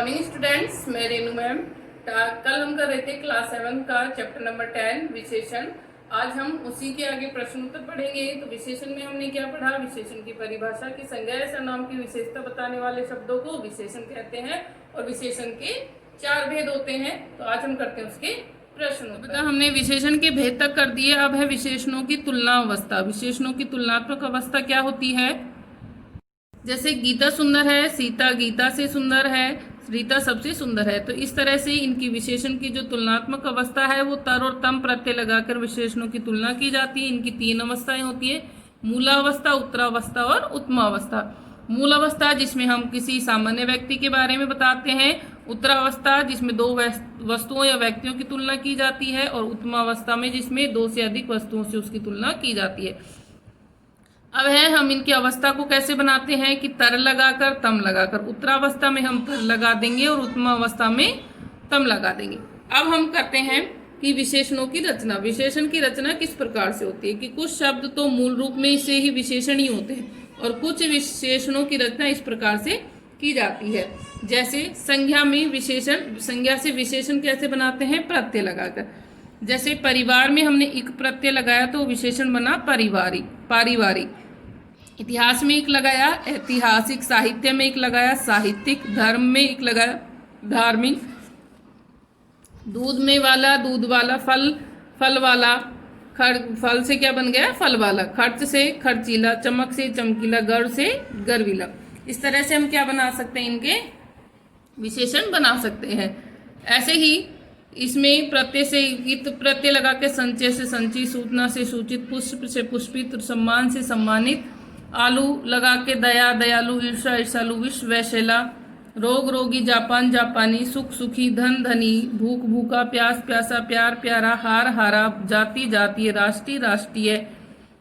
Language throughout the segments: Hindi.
मॉर्निंग स्टूडेंट्स, मैं रेनू मैम। कल हम कर रहे थे क्लास 7 का चैप्टर नंबर 10 विशेषण। आज हम उसी के आगे प्रश्न उत्तर पढ़ेंगे। तो विशेषण में हमने क्या पढ़ा? विशेषण की परिभाषा की संज्ञा या सर्वनाम की विशेषता बताने वाले शब्दों को विशेषण कहते हैं और विशेषण के 4 भेद होते हैं। तो आज हम करते हैं उसके प्रश्न उत्तर। हमने विशेषण के भेद तक कर दिए। अब है विशेषणों की तुलना अवस्था। विशेषणों की तुलनात्मक अवस्था क्या होती है? जैसे गीता सुंदर है, सीता गीता से सुंदर है, रीता सबसे सुंदर है। तो इस तरह से इनकी विशेषण की जो तुलनात्मक अवस्था है वो तर और तम प्रत्यय लगाकर विशेषणों की तुलना की जाती है। इनकी 3 अवस्थाएं होती है, मूलावस्था, उत्तरावस्था और उत्तमावस्था। मूल अवस्था जिसमें हम किसी सामान्य व्यक्ति के बारे में बताते हैं, उत्तरावस्था जिसमें 2 वस्तुओं या व्यक्तियों की तुलना की जाती है, और उत्तमावस्था में जिसमें 2 से अधिक वस्तुओं से उसकी तुलना की जाती है। अब है हम इनकी अवस्था को कैसे बनाते हैं कि तर लगाकर तम लगाकर। उत्तरावस्था में हम तर लगा देंगे और उत्तमावस्था में तम लगा देंगे। अब हम करते हैं कि विशेषणों की रचना। विशेषण की रचना किस प्रकार से होती है कि कुछ शब्द तो मूल रूप में से ही विशेषण ही होते हैं और कुछ विशेषणों की रचना इस प्रकार से की जाती है। जैसे संज्ञा में विशेषण, संज्ञा से विशेषण कैसे बनाते हैं? प्रत्यय लगाकर। जैसे परिवार में हमने एक प्रत्यय लगाया तो विशेषण बना पारिवारिक, पारिवारिक। इतिहास में एक लगाया, ऐतिहासिक। साहित्य में एक लगाया, साहित्यिक। धर्म में एक लगाया, धार्मिक। दूध में वाला, दूध वाला। फल, फल वाला। फल से क्या बन गया? फल वाला। खर्च से खर्चीला, चमक से चमकीला, गर्व से गर्वीला। इस तरह से हम क्या बना सकते हैं? इनके विशेषण बना सकते हैं। ऐसे ही इसमें प्रत्यय से इत प्रत्यय लगा के संचय से संचित, सूचना से सूचित, पुष्प से पुष्पित, सम्मान से सम्मानित। आलू लगा के दया, दयालु। ईर्षा, ईर्षालु। विष, वैशैला। रोग, रोगी। जापान, जापानी। सुख, सुखी। धन, धनी। भूख, भूखा। प्यास, प्यासा। प्यार, प्यारा। हार, हारा। जाति, जातीय। राष्ट्रीय, राष्ट्रीय।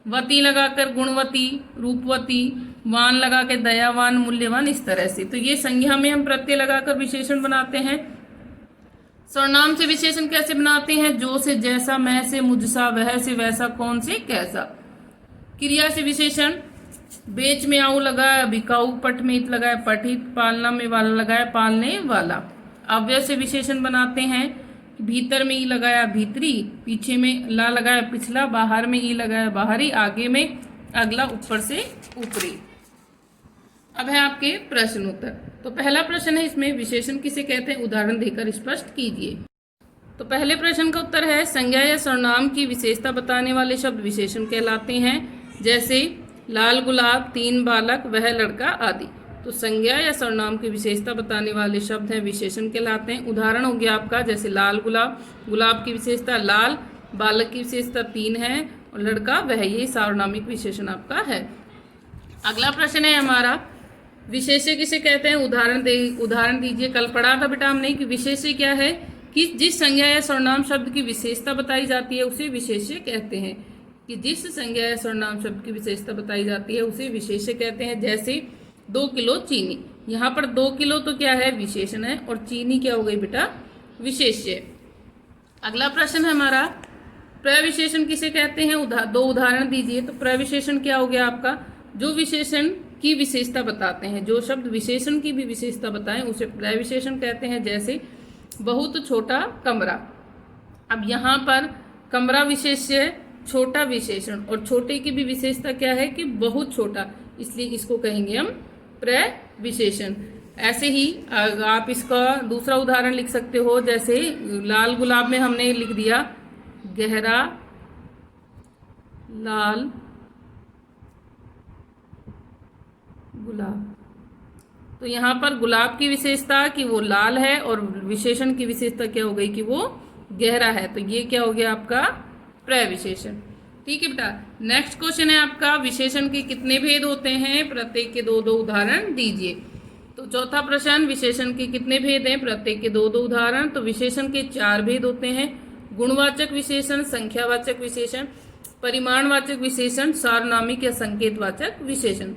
वती लगाकर गुणवती, रूपवती। वान लगा के दयावान, मूल्यवान। इस तरह से तो ये संज्ञा में हम प्रत्यय लगाकर विशेषण बनाते हैं। सर्वनाम से विशेषण कैसे बनाते हैं? जो से जैसा, मैं से मुझसा, वह से वैसा, कौन से कैसा। क्रिया से विशेषण, बेच में आऊ लगाया, बिकाऊ। पट में इत लगाया, पठित। पालना में वाला लगाया, पालने वाला। अव्यय से विशेषण बनाते हैं, भीतर में ई लगाया, भीतरी। पीछे में ला लगाया, पिछला। बाहर में ई लगाया, बाहरी। आगे में अगला, ऊपर से ऊपरी। अब है आपके प्रश्न उत्तर। तो पहला प्रश्न है, इसमें विशेषण किसे कहते हैं? उदाहरण देकर स्पष्ट कीजिए। तो पहले प्रश्न का उत्तर है, संज्ञा या सर्वनाम की विशेषता बताने वाले शब्द विशेषण कहलाते हैं। जैसे लाल गुलाब, 3 बालक, वह लड़का आदि। तो संज्ञा या सर्वनाम की विशेषता बताने वाले शब्द हैं विशेषण कहलाते हैं। उदाहरण हो गया आपका, जैसे लाल गुलाब। गुलाब की विशेषता लाल, बालक की विशेषता 3 है और लड़का वह। ये सार्वनामिक विशेषण आपका है। अगला प्रश्न है हमारा, विशेष्य किसे कहते हैं? उदाहरण दीजिए। कल पढ़ा था बेटा हमने कि विशेष्य क्या है कि जिस संज्ञा या सर्वनाम शब्द की विशेषता बताई जाती है उसे विशेष्य कहते हैं। कि जिस संज्ञा या सर्वनाम शब्द की विशेषता बताई जाती है उसे विशेष्य कहते हैं। जैसे 2 किलो चीनी। यहाँ पर 2 किलो तो क्या है? विशेषण है, और चीनी क्या हो गई बेटा? विशेष्य। अगला प्रश्न है हमारा, प्रविशेषण किसे कहते हैं? 2 उदाहरण दीजिए। तो प्रविशेषण क्या हो गया आपका? जो विशेषण की विशेषता बताते हैं, जो शब्द विशेषण की भी विशेषता बताएं उसे प्रविशेषण कहते हैं। जैसे बहुत छोटा कमरा। अब यहाँ पर कमरा विशेष्य, छोटा विशेषण, और छोटे की भी विशेषता क्या है कि बहुत छोटा, इसलिए इसको कहेंगे हम प्रविशेषण। ऐसे ही आप इसका दूसरा उदाहरण लिख सकते हो। जैसे लाल गुलाब में हमने लिख दिया गहरा लाल गुलाब। तो यहाँ पर गुलाब की विशेषता कि वो लाल है और विशेषण की विशेषता क्या हो गई कि वो गहरा है। तो ये क्या हो गया आपका? प्रविशेषण। ठीक है बेटा। नेक्स्ट क्वेश्चन है आपका, विशेषण के कितने भेद होते हैं? प्रत्येक के 2-2 उदाहरण दीजिए। तो चौथा प्रश्न, विशेषण के कितने भेद हैं? प्रत्येक के 2-2 उदाहरण। तो विशेषण के 4 भेद होते हैं, गुणवाचक विशेषण, संख्यावाचक विशेषण, परिमाणवाचक विशेषण, सार्वनामिक या संकेतवाचक विशेषण।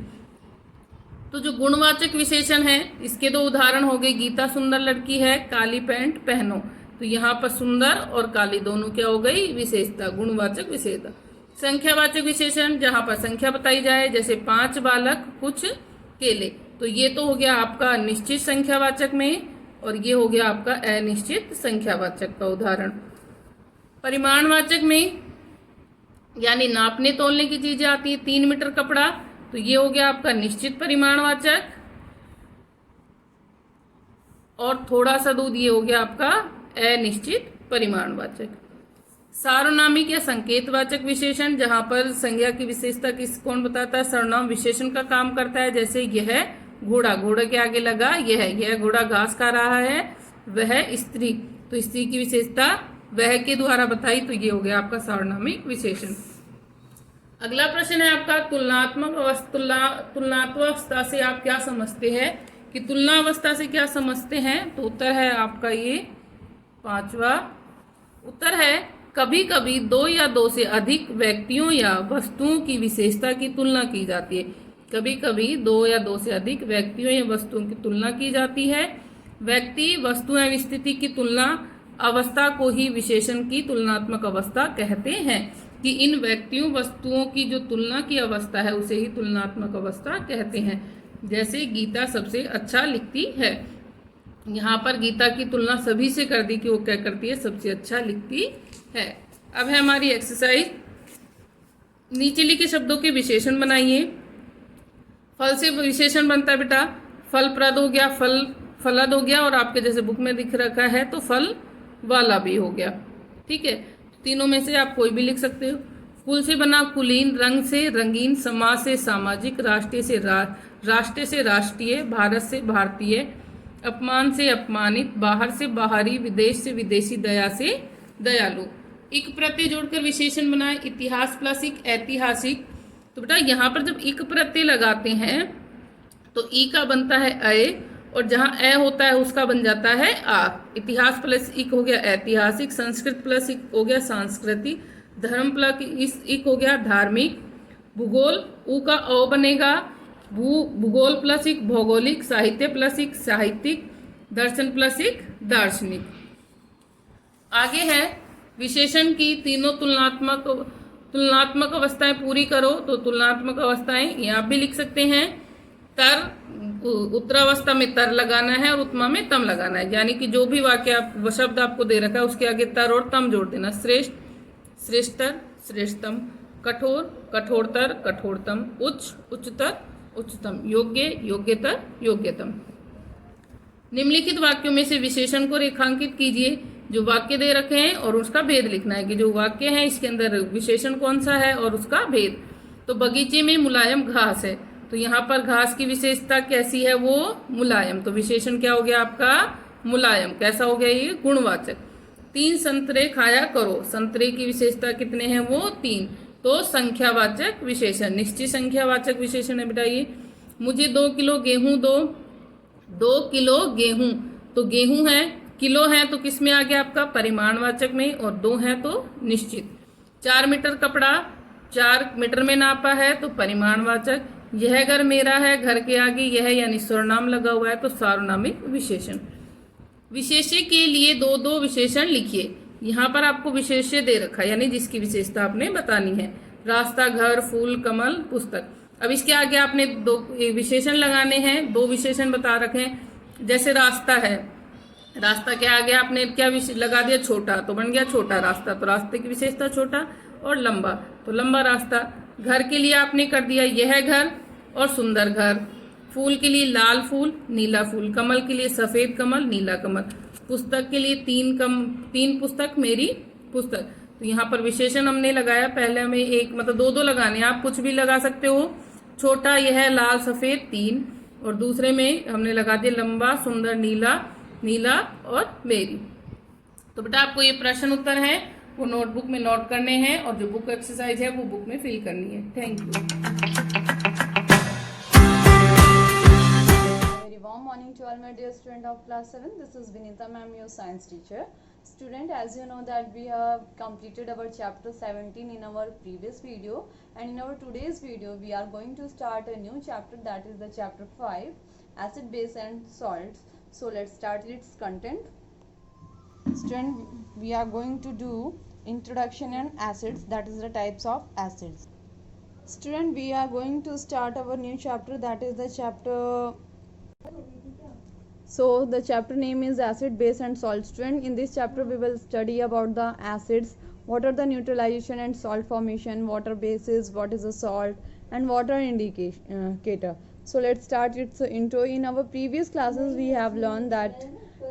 तो जो गुणवाचक विशेषण है इसके 2 उदाहरण हो गए, गीता सुंदर लड़की है, काली पैंट पहनो। तो यहाँ पर सुंदर और काली दोनों क्या हो गई? विशेषता, गुणवाचक विशेषता। संख्यावाचक विशेषण, जहाँ पर संख्या बताई जाए, जैसे 5 बालक कुछ केले। तो ये तो हो गया आपका निश्चित संख्यावाचक में। और ये हो गया आपका अनिश्चित संख्यावाचक का उदाहरण। परिमाणवाचक में यानी नापने तोलने की चीजें आती है। 3 मीटर कपड़ा, तो ये हो गया आपका निश्चित परिमाणवाचक, और थोड़ा सा दूध ये हो गया आपका अनिश्चित परिमाणवाचक। सार्वनामिक या संकेतवाचक विशेषण, जहां पर संज्ञा की विशेषता किस कौन बताता है, सर्वनाम विशेषण का काम करता है। जैसे यह घोड़ा, घोड़े के आगे लगा यह घोड़ा घास खा रहा है। वह स्त्री, तो स्त्री की विशेषता वह के द्वारा बताई, तो ये हो गया आपका सार्वनामिक विशेषण। अगला प्रश्न है आपका तुलनात्मक अवस्था से आप क्या समझते हैं, कि तुलना अवस्था से क्या समझते हैं। तो उत्तर है आपका ये 5वां उत्तर है, कभी कभी 2 या 2 से अधिक व्यक्तियों या वस्तुओं की विशेषता की तुलना की जाती है। कभी कभी 2 या 2 से अधिक व्यक्तियों या वस्तुओं की तुलना की जाती है। व्यक्ति, वस्तु एवं स्थिति की तुलना अवस्था को ही विशेषण की तुलनात्मक अवस्था कहते हैं, कि इन व्यक्तियों वस्तुओं की जो तुलना की अवस्था है उसे ही तुलनात्मक अवस्था कहते हैं। जैसे गीता सबसे अच्छा लिखती है, यहाँ पर गीता की तुलना सभी से कर दी कि वो क्या करती है, सबसे अच्छा लिखती है। अब है हमारी एक्सरसाइज, नीचे लिखे शब्दों के विशेषण बनाइए। फल से विशेषण बनता है बेटा, फलप्रद हो गया, फलद हो गया, और आपके जैसे बुक में दिख रखा है तो फल वाला भी हो गया। ठीक है, तीनों में से आप कोई भी लिख सकते हो। कुल से बना कुलीन, रंग से रंगीन, समाज से सामाजिक, राष्ट्र से राष्ट्रीय, भारत से भारतीय, अपमान से अपमानित, बाहर से बाहरी, विदेश से विदेशी, दया से दयालु। इक प्रत्यय जोड़कर विशेषण बनाए, इतिहास प्लस इक ऐतिहासिक। तो बेटा यहाँ पर जब इक प्रत्यय लगाते हैं तो ई का बनता है अय, और जहाँ अ होता है उसका बन जाता है आ। इतिहास प्लस इक हो गया ऐतिहासिक, संस्कृत प्लस इक हो गया सांस्कृतिक, धर्म प्लस इक हो गया धार्मिक, भूगोल ऊ का अ बनेगा, भूगोल प्लस इक भौगोलिक, साहित्य प्लस इक साहित्यिक, दर्शन प्लस इक दार्शनिक। आगे है विशेषण की तीनों तुलनात्मक अवस्थाएं पूरी करो। तो तुलनात्मक अवस्थाएं ये आप भी लिख सकते हैं। तर, उत्तरावस्था में तर लगाना है और उत्तमा में तम लगाना है, यानी कि जो भी वाक्य शब्द आपको दे रखा है उसके आगे तर और तम जोड़ देना। श्रेष्ठ, श्रेष्ठतर, श्रेष्ठतम, कठोर, कठोरतर, कठोरतम, उच्च, उच्चतर, उच्चतम, योग्य, योग्यतर, योग्यतम। निम्नलिखित वाक्यों में से विशेषण को रेखांकित कीजिए। जो वाक्य दे रखे हैं और उसका भेद लिखना है कि जो वाक्य है इसके अंदर विशेषण कौन सा है और उसका भेद। तो बगीचे में मुलायम घास है, तो यहाँ पर घास की विशेषता कैसी है, वो मुलायम, तो विशेषण क्या हो गया आपका मुलायम। कैसा हो गया ये गुणवाचक। 3 संतरे खाया करो, संतरे की विशेषता कितने हैं, वो 3, तो संख्यावाचक विशेषण, निश्चित संख्यावाचक विशेषण है बेटा ये। मुझे 2 किलो गेहूं दो, 2 किलो गेहूं, तो गेहूं है, किलो है तो किस में आ गया आपका परिमाणवाचक में, और 2 है तो निश्चित। 4 मीटर कपड़ा, 4 मीटर में नापा है तो परिमाणवाचक। यह घर मेरा है, घर के आगे यह यानी सर्वनाम लगा हुआ है तो सार्वनामिक विशेषण। विशेष्य के लिए 2 विशेषण लिखिए। यहाँ पर आपको विशेष्य दे रखा है यानी जिसकी विशेषता आपने बतानी है। रास्ता, घर, फूल, कमल, पुस्तक। अब इसके आगे आपने 2 विशेषण लगाने हैं, 2 विशेषण बता रखे हैं। जैसे रास्ता है, रास्ता के आगे आपने क्या लगा दिया, छोटा, तो बन गया छोटा रास्ता, तो रास्ते की विशेषता छोटा, और लंबा तो लंबा रास्ता। घर के लिए आपने कर दिया यह घर और सुंदर घर। फूल के लिए लाल फूल, नीला फूल। कमल के लिए सफेद कमल, नीला कमल। पुस्तक के लिए 3 पुस्तक, मेरी पुस्तक। तो यहाँ पर विशेषण हमने लगाया, पहले हमें एक मतलब 2 लगाने, आप कुछ भी लगा सकते हो। छोटा यह, लाल सफेद 3, और दूसरे में हमने लगा दिया लंबा, सुंदर, नीला, नीला और मेरी। तो बेटा आपको ये प्रश्न उत्तर है वो नोटबुक में नोट करने हैं, और जो बुक एक्सरसाइज है वो बुक में फिल करनी है। Thank you. Very warm morning to all my dear student of class 7. This is Vinita ma'am, your science teacher. Student, as you know that we have completed our chapter 17 in our previous video, and in our today's video we are going to start a new chapter, that is the chapter 5, acid, base and salts. So let's start its content. Student, we are going to do introduction and acids, that is the types of acids. Student, we are going to start our new chapter, that is the chapter So the chapter name is acid, base and salt. Student, in this chapter we will study about the acids, what are the neutralization and salt formation, water bases, what is a salt, and water indicator. So let's start its intro. In our previous classes we have learned that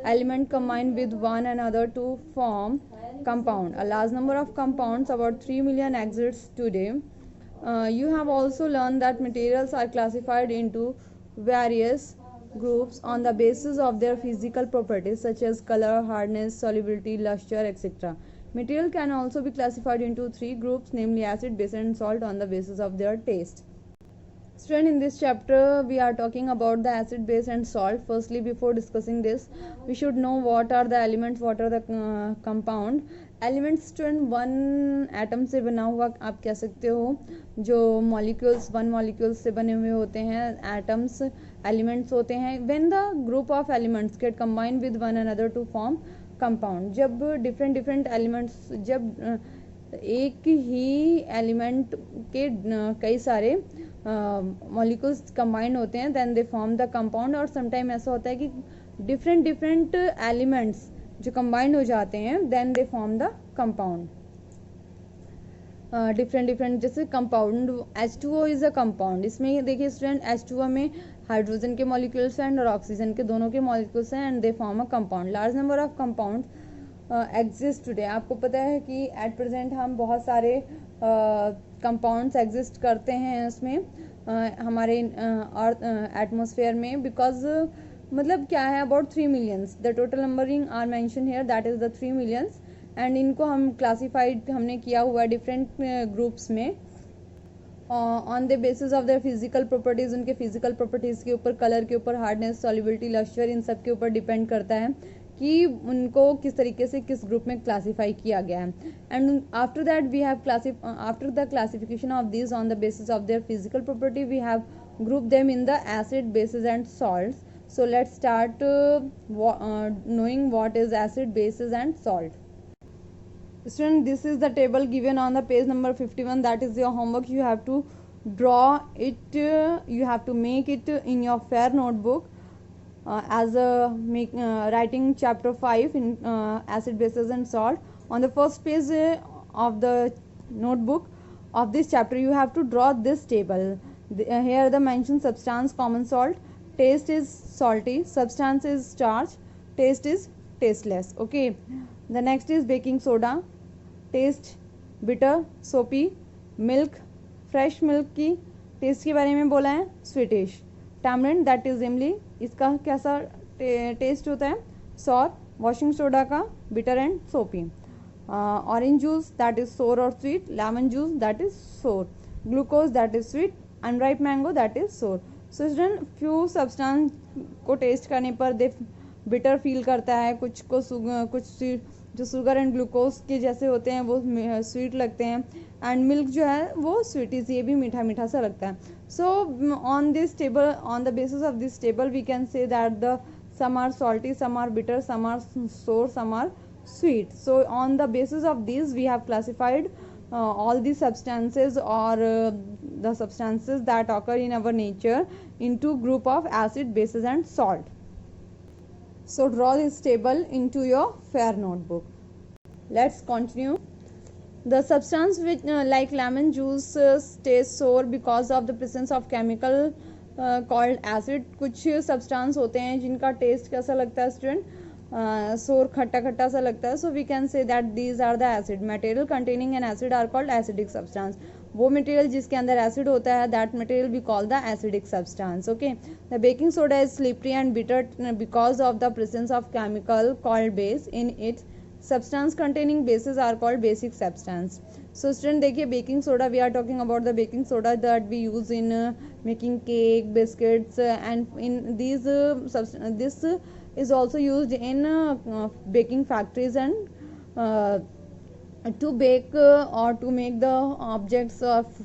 element combine with one another to form compound. A large number of compounds, about 3 million exists today. You have also learned that materials are classified into various groups on the basis of their physical properties such as color, hardness, solubility, luster, etc. Material can also be classified into three groups, namely acid, base and salt, on the basis of their taste. Student, in this chapter we are talking about the acid, base and salt. Firstly, before discussing this, we should know what are the elements, what are the compound. Elements student one atom से बना हुआ आप कह सकते हो, जो मॉलिक्यूल्स वन मॉलिक्यूल्स से बने हुए होते हैं, एटम्स एलिमेंट्स होते हैं. When the group of elements get combine with one another to form compound, जब डिफरेंट एलिमेंट्स, जब एक ही एलिमेंट के कई सारे मॉलिक्यूल्स कंबाइन होते हैं, then they form the compound. और समटाइम ऐसा होता है कि डिफरेंट एलिमेंट्स जो कंबाइंड हो जाते हैं, then they form the compound. Different जैसे compound H2O is a compound. इसमें देखिए स्टूडेंट, H2O में हाइड्रोजन के मॉलिक्यूल्स हैं और ऑक्सीजन के दोनों के मॉलिक्यूल्स हैं, and they form a compound. Large number of compound exist today. आपको पता है कि एट प्रेजेंट हम बहुत सारे कंपाउंड्स एग्जिस्ट करते हैं उसमें हमारे अर्थ एटमोसफेयर में, बिकॉज मतलब क्या है, about 3 millions the total numbering are mention here, that is the 3 millions. And इनको हम क्लासीफाइड हमने किया हुआ डिफरेंट ग्रुप्स में on the basis of their physical properties. उनके फिजिकल प्रॉपर्टीज के ऊपर, कलर के ऊपर, हार्डनेस, सॉल्युबिलिटी, लस्टर, इन सब के ऊपर डिपेंड करता है कि उनको किस तरीके से किस ग्रुप में क्लासीफाई किया गया है. And after that we have after the classification of this on the basis of their physical property, we have group them in the acid, bases and salts. So let's start knowing what is acid, bases and salt. Student, this is the table given on the page number 51. That is your homework. You have to draw it, you have to make it in your fair notebook as writing chapter 5 in acid, bases and salt. On the first page of the notebook of this chapter, you have to draw this table. Here the mentioned substance, common salt. Taste is salty, substance is starch, taste is tasteless. Okay, the next is baking soda, taste bitter, soapy. Milk, fresh milk की टेस्ट के बारे में बोला है, स्वीटिश. टैमरिंड, दैट इज इमली, इसका कैसा टेस्ट होता है, सॉर. वॉशिंग सोडा का bitter and soapy. Orange juice, that is sour और sweet. Lemon juice, that is sour. Glucose, that is sweet. Unripe mango, that is sour. So student, few substance को टेस्ट करने पर दे बिटर फील करता है, कुछ को कुछ जो शुगर एंड ग्लूकोज के जैसे होते हैं वो स्वीट लगते हैं, एंड मिल्क जो है वो स्वीटीज, ये भी मीठा मीठा सा लगता है. So on this table, on the basis of this table, we can say that the some are salty, some are bitter, some are sour, some are sweet. So on the basis of these, we have classified all the substances or the substances that occur in our nature into group of acid, bases and salt. So draw this table into your fair notebook. Let's continue. The substance which like lemon juice tastes sour because of the presence of chemical called acid. कुछ substance होते हैं जिनका टेस्ट कैसा लगता है स्टूडेंट, सोर, खट्टा खट्टा सा लगता है. So we can say that these are the acid. Material containing an acid are called acidic substance. वो मटेरियल जिसके अंदर एसिड होता है, that material we call the acidic substance. Okay, the baking soda is slippery and bitter because of the presence of chemical called base in it. substance containing bases are called basic substance. So student, देखिए baking soda, we are talking about the baking soda that we use in making cake, biscuits, and in these this is also used in baking factories and to bake or to make the objects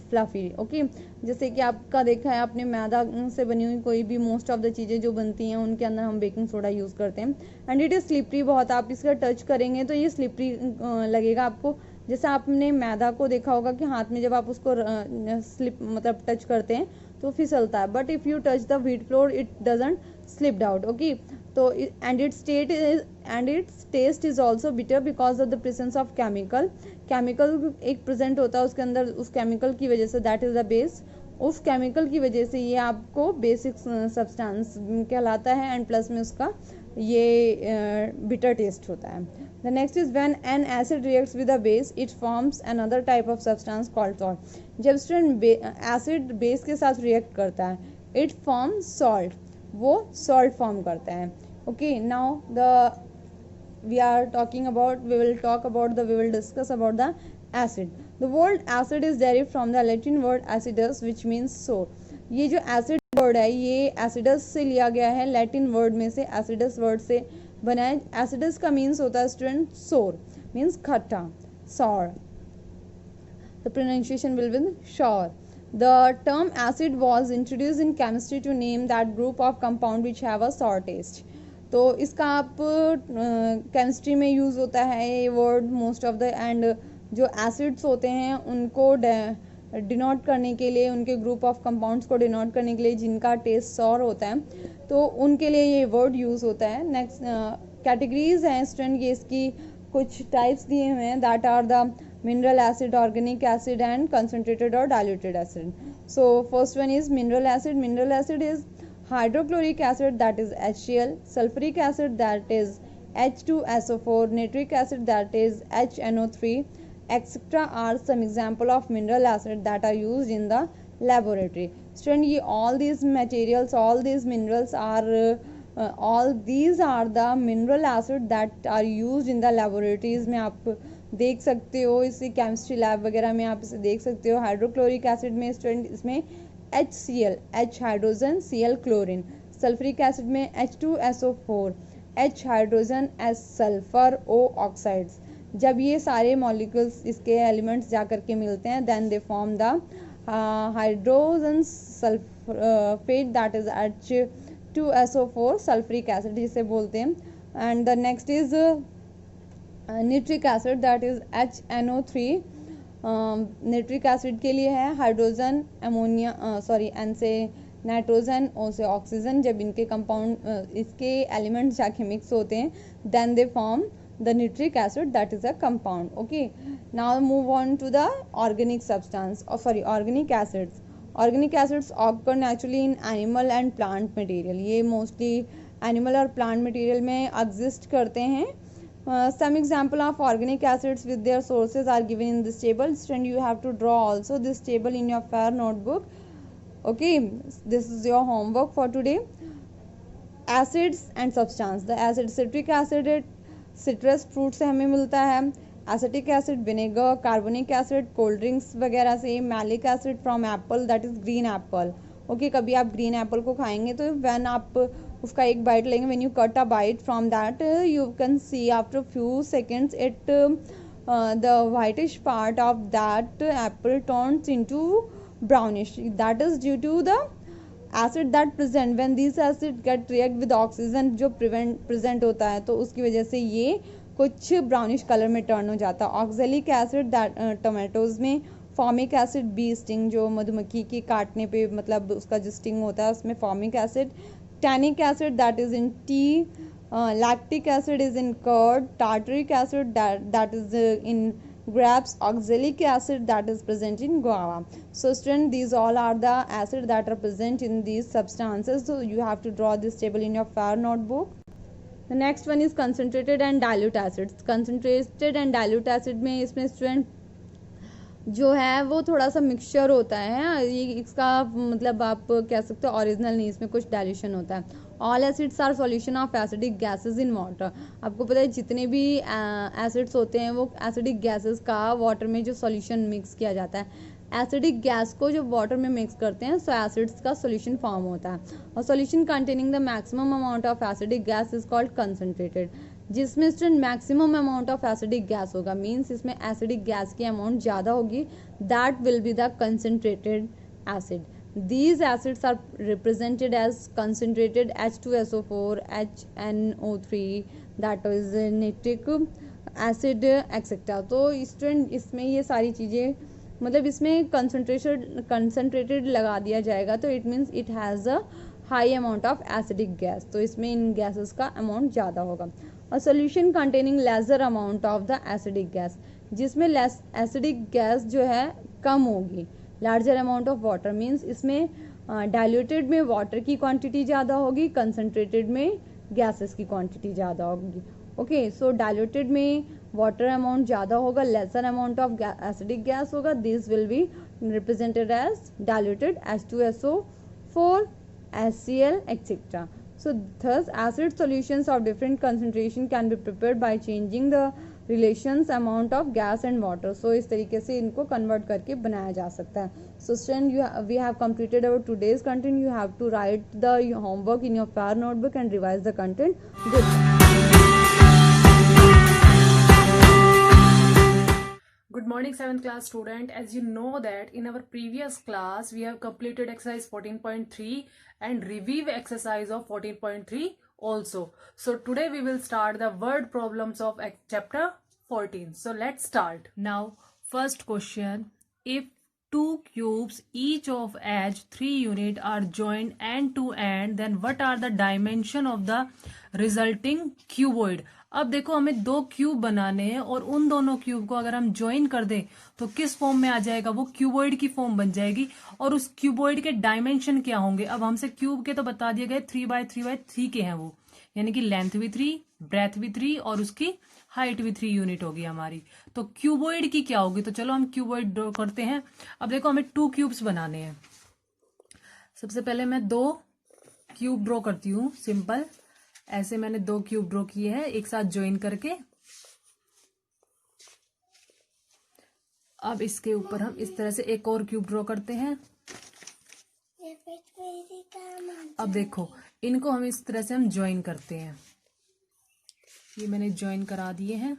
fluffy. Okay, जैसे कि आपका देखा है आपने, मैदा से बनी हुई कोई भी मोस्ट ऑफ द चीज़ें जो बनती हैं उनके अंदर हम बेकिंग सोडा यूज़ करते हैं. एंड इट इज़ स्लिपरी बहुत. आप इसका टच करेंगे तो ये स्लिपरी लगेगा आपको. जैसे आपने मैदा को देखा होगा कि हाथ में जब आप उसको स्लिप मतलब टच करते हैं तो फिसलता है, but if you touch the wheat flour it doesn't slipped out, okay. तो and its taste is also bitter because of the presence of chemical एक प्रेजेंट होता है उसके अंदर, उस केमिकल की वजह से, दैट इज द बेस, उस केमिकल की वजह से ये आपको बेसिक सब्सटेंस कहलाता है, एंड प्लस में उसका ये बिटर टेस्ट होता है। The next is when an acid reacts with a base it forms another type of substance called salt. जब स्टूडेंट एसिड बेस के साथ रिएक्ट करता है इट फॉर्म सॉल्ट, वो सॉल्ट फॉर्म करता है, okay. Now we will discuss about the acid. The word acid is derived from the Latin word acidus which means sour. ये जो acid word है ये acidus से लिया गया है, लैटिन वर्ड में से acidus वर्ड से बना है। acidus का मीन्स होता है स्टूडेंट sour, मीन्स खट्टा, sour. The pronunciation will be sour. The term acid was introduced in chemistry to name that group of compound which have a sour taste. तो इसका आप केमिस्ट्री में यूज़ होता है ये word most of the, and जो एसिड्स होते हैं उनको डिनोट करने के लिए, उनके ग्रुप ऑफ कंपाउंड्स को डिनोट करने के लिए जिनका टेस्ट सॉर होता है, तो उनके लिए ये वर्ड यूज़ होता है। नेक्स्ट कैटेगरीज हैं स्टूडेंट, ये इसकी कुछ टाइप्स दिए हुए हैं, that are the mineral acid, organic acid and concentrated or diluted acid. So first one is mineral acid. Mineral acid is hydrochloric acid, that is HCl, sulfuric acid, that is H2SO4, nitric acid, that is HNO3, etc. are some example of mineral acid that are used in the laboratory. Student, ये all these materials, all these minerals are all these are the mineral acid that are used in the laboratories में आप देख सकते हो, इसी केमिस्ट्री लैब वगैरह में आप इसे देख सकते हो। हाइड्रोक्लोरिक एसिड में स्टूडेंट इसमें HCl, H hydrogen, Cl chlorine, sulphuric acid में H2SO4, H hydrogen, S sulphur, O oxides. जब ये सारे मॉलिक्यूल्स इसके एलिमेंट्स जा करके मिलते हैं then they form the hydrogen sulphate, that is H2SO4 sulphuric acid जिसे बोलते हैं। And the next is nitric acid, that is HNO3। Nitric acid के लिए है हाइड्रोजन, अमोनिया एन से नाइट्रोजन, ओ से ऑक्सीजन। जब इनके कंपाउंड इसके एलिमेंट्स जाके मिक्स होते हैं then they form the nitric acid, that is a compound, okay. Now move on to the organic substance, organic acids. Organic acids occur naturally in animal and plant material, ये मोस्टली एनिमल और प्लांट मटेरियल में एग्जिस्ट करते हैं। Some example of organic acids with their sources are given in this table. Student, you have to draw also this table in your fair notebook, okay. This is your homework for today. Acids and substance. The acid citric acid citrus fruit से हमें मिलता है, acetic acid vinegar, carbonic acid cold drinks वगैरह से, malic acid from apple, that is green apple, okay. कभी आप ग्रीन एप्पल को खाएंगे तो व्हेन आप उसका एक बाइट लेंगे, when you cut a bite from that you can see after few seconds it the whitish part of that apple turns into brownish, that is due to the acid that present when this acid get react with oxygen, जो प्रेजेंट होता है तो उसकी वजह से ये कुछ ब्राउनिश कलर में टर्न हो जाता है। ऑक्जेलिक एसिड दैट टोमेटोज में, फॉर्मिक एसिड बी स्टिंग, जो मधुमक्खी के काटने पे मतलब उसका जो स्टिंग होता है उसमें formic acid, tannic acid that is in tea, lactic acid is in curd, tartaric acid that is in grapes, oxalic acid that is present in guava. So student, these all are the acids that are present in these substances, so you have to draw this table in your fair notebook. The next one is concentrated and dilute acids. Concentrated and dilute acid में इसमें student जो है वो थोड़ा सा मिक्सचर होता है, ये इसका मतलब आप कह सकते हो ओरिजिनल नहीं, इसमें कुछ डाइल्यूशन होता है। All acids are solution of acidic gases in water. आपको पता है जितने भी एसिड्स होते हैं वो एसिडिक गैसेस का वाटर में जो सॉल्यूशन मिक्स किया जाता है, एसिडिक गैस को जो वाटर में मिक्स करते हैं सो एसिड्स का सॉल्यूशन फॉर्म होता है, और solution containing the maximum amount of acidic gas is called concentrated. जिसमें student maximum amount of acidic gas होगा, मीन्स इसमें एसिडिक गैस की अमाउंट ज़्यादा होगी, that will be the concentrated acid. These acids are represented as concentrated H2SO4, HNO3, that is nitric acid, etc. तो स्टूडेंट इसमें ये सारी चीज़ें मतलब इसमें कंसनट्रेटेड लगा दिया जाएगा तो it means it has a high amount of acidic gas, तो इसमें इन गैसेस का अमाउंट ज़्यादा होगा। A solution containing lesser amount of the acidic gas, जिसमें लेस एसिडिक गैस जो है कम होगी। Larger amount of water means इसमें डाइल्यूटेड में वाटर की क्वांटिटी ज़्यादा होगी, कंसनट्रेटेड में गैसेस की क्वांटिटी ज़्यादा होगी। ओके, सो डाइल्यूटेड में वाटर अमाउंट ज़्यादा होगा, lesser amount of acidic gas होगा, this will be represented as diluted H2SO4, HCl, etc. So thus acid solutions of different concentration can be prepared by changing the relations amount of gas and water. So इस तरीके से इनको convert करके बनाया जा सकता है. So student, we have completed our today's content. You have to write the homework in your fair notebook and revise the content. Good. Good morning 7th class student. As you know that in our previous class we have completed exercise 14.3 and review exercise of 14.3 also. So today we will start the word problems of chapter 14. So let's start. Now first question, if two cubes each of edge 3 unit are joined end to end, then what are the dimension of the resulting cuboid? अब देखो हमें दो क्यूब बनाने हैं और उन दोनों क्यूब को अगर हम ज्वाइन कर दें तो किस फॉर्म में आ जाएगा, वो क्यूबॉइड की फॉर्म बन जाएगी। और उस क्यूबॉइड के डायमेंशन क्या होंगे, अब हमसे क्यूब के तो बता दिए गए 3x3x3 के हैं वो, यानी कि लेंथ भी 3, ब्रेथ भी 3 और उसकी हाइट भी 3 यूनिट होगी हमारी। तो क्यूबॉइड की क्या होगी, तो चलो हम क्यूबॉइड ड्रॉ करते हैं। अब देखो हमें 2 क्यूब्स बनाने हैं। सबसे पहले मैं 2 क्यूब ड्रॉ करती हूँ, सिंपल ऐसे मैंने 2 क्यूब ड्रॉ किए हैं एक साथ ज्वाइन करके। अब इसके ऊपर हम इस तरह से एक और क्यूब ड्रॉ करते हैं। अब देखो इनको हम इस तरह से हम ज्वाइन करते हैं। ये मैंने ज्वाइन करा दिए हैं,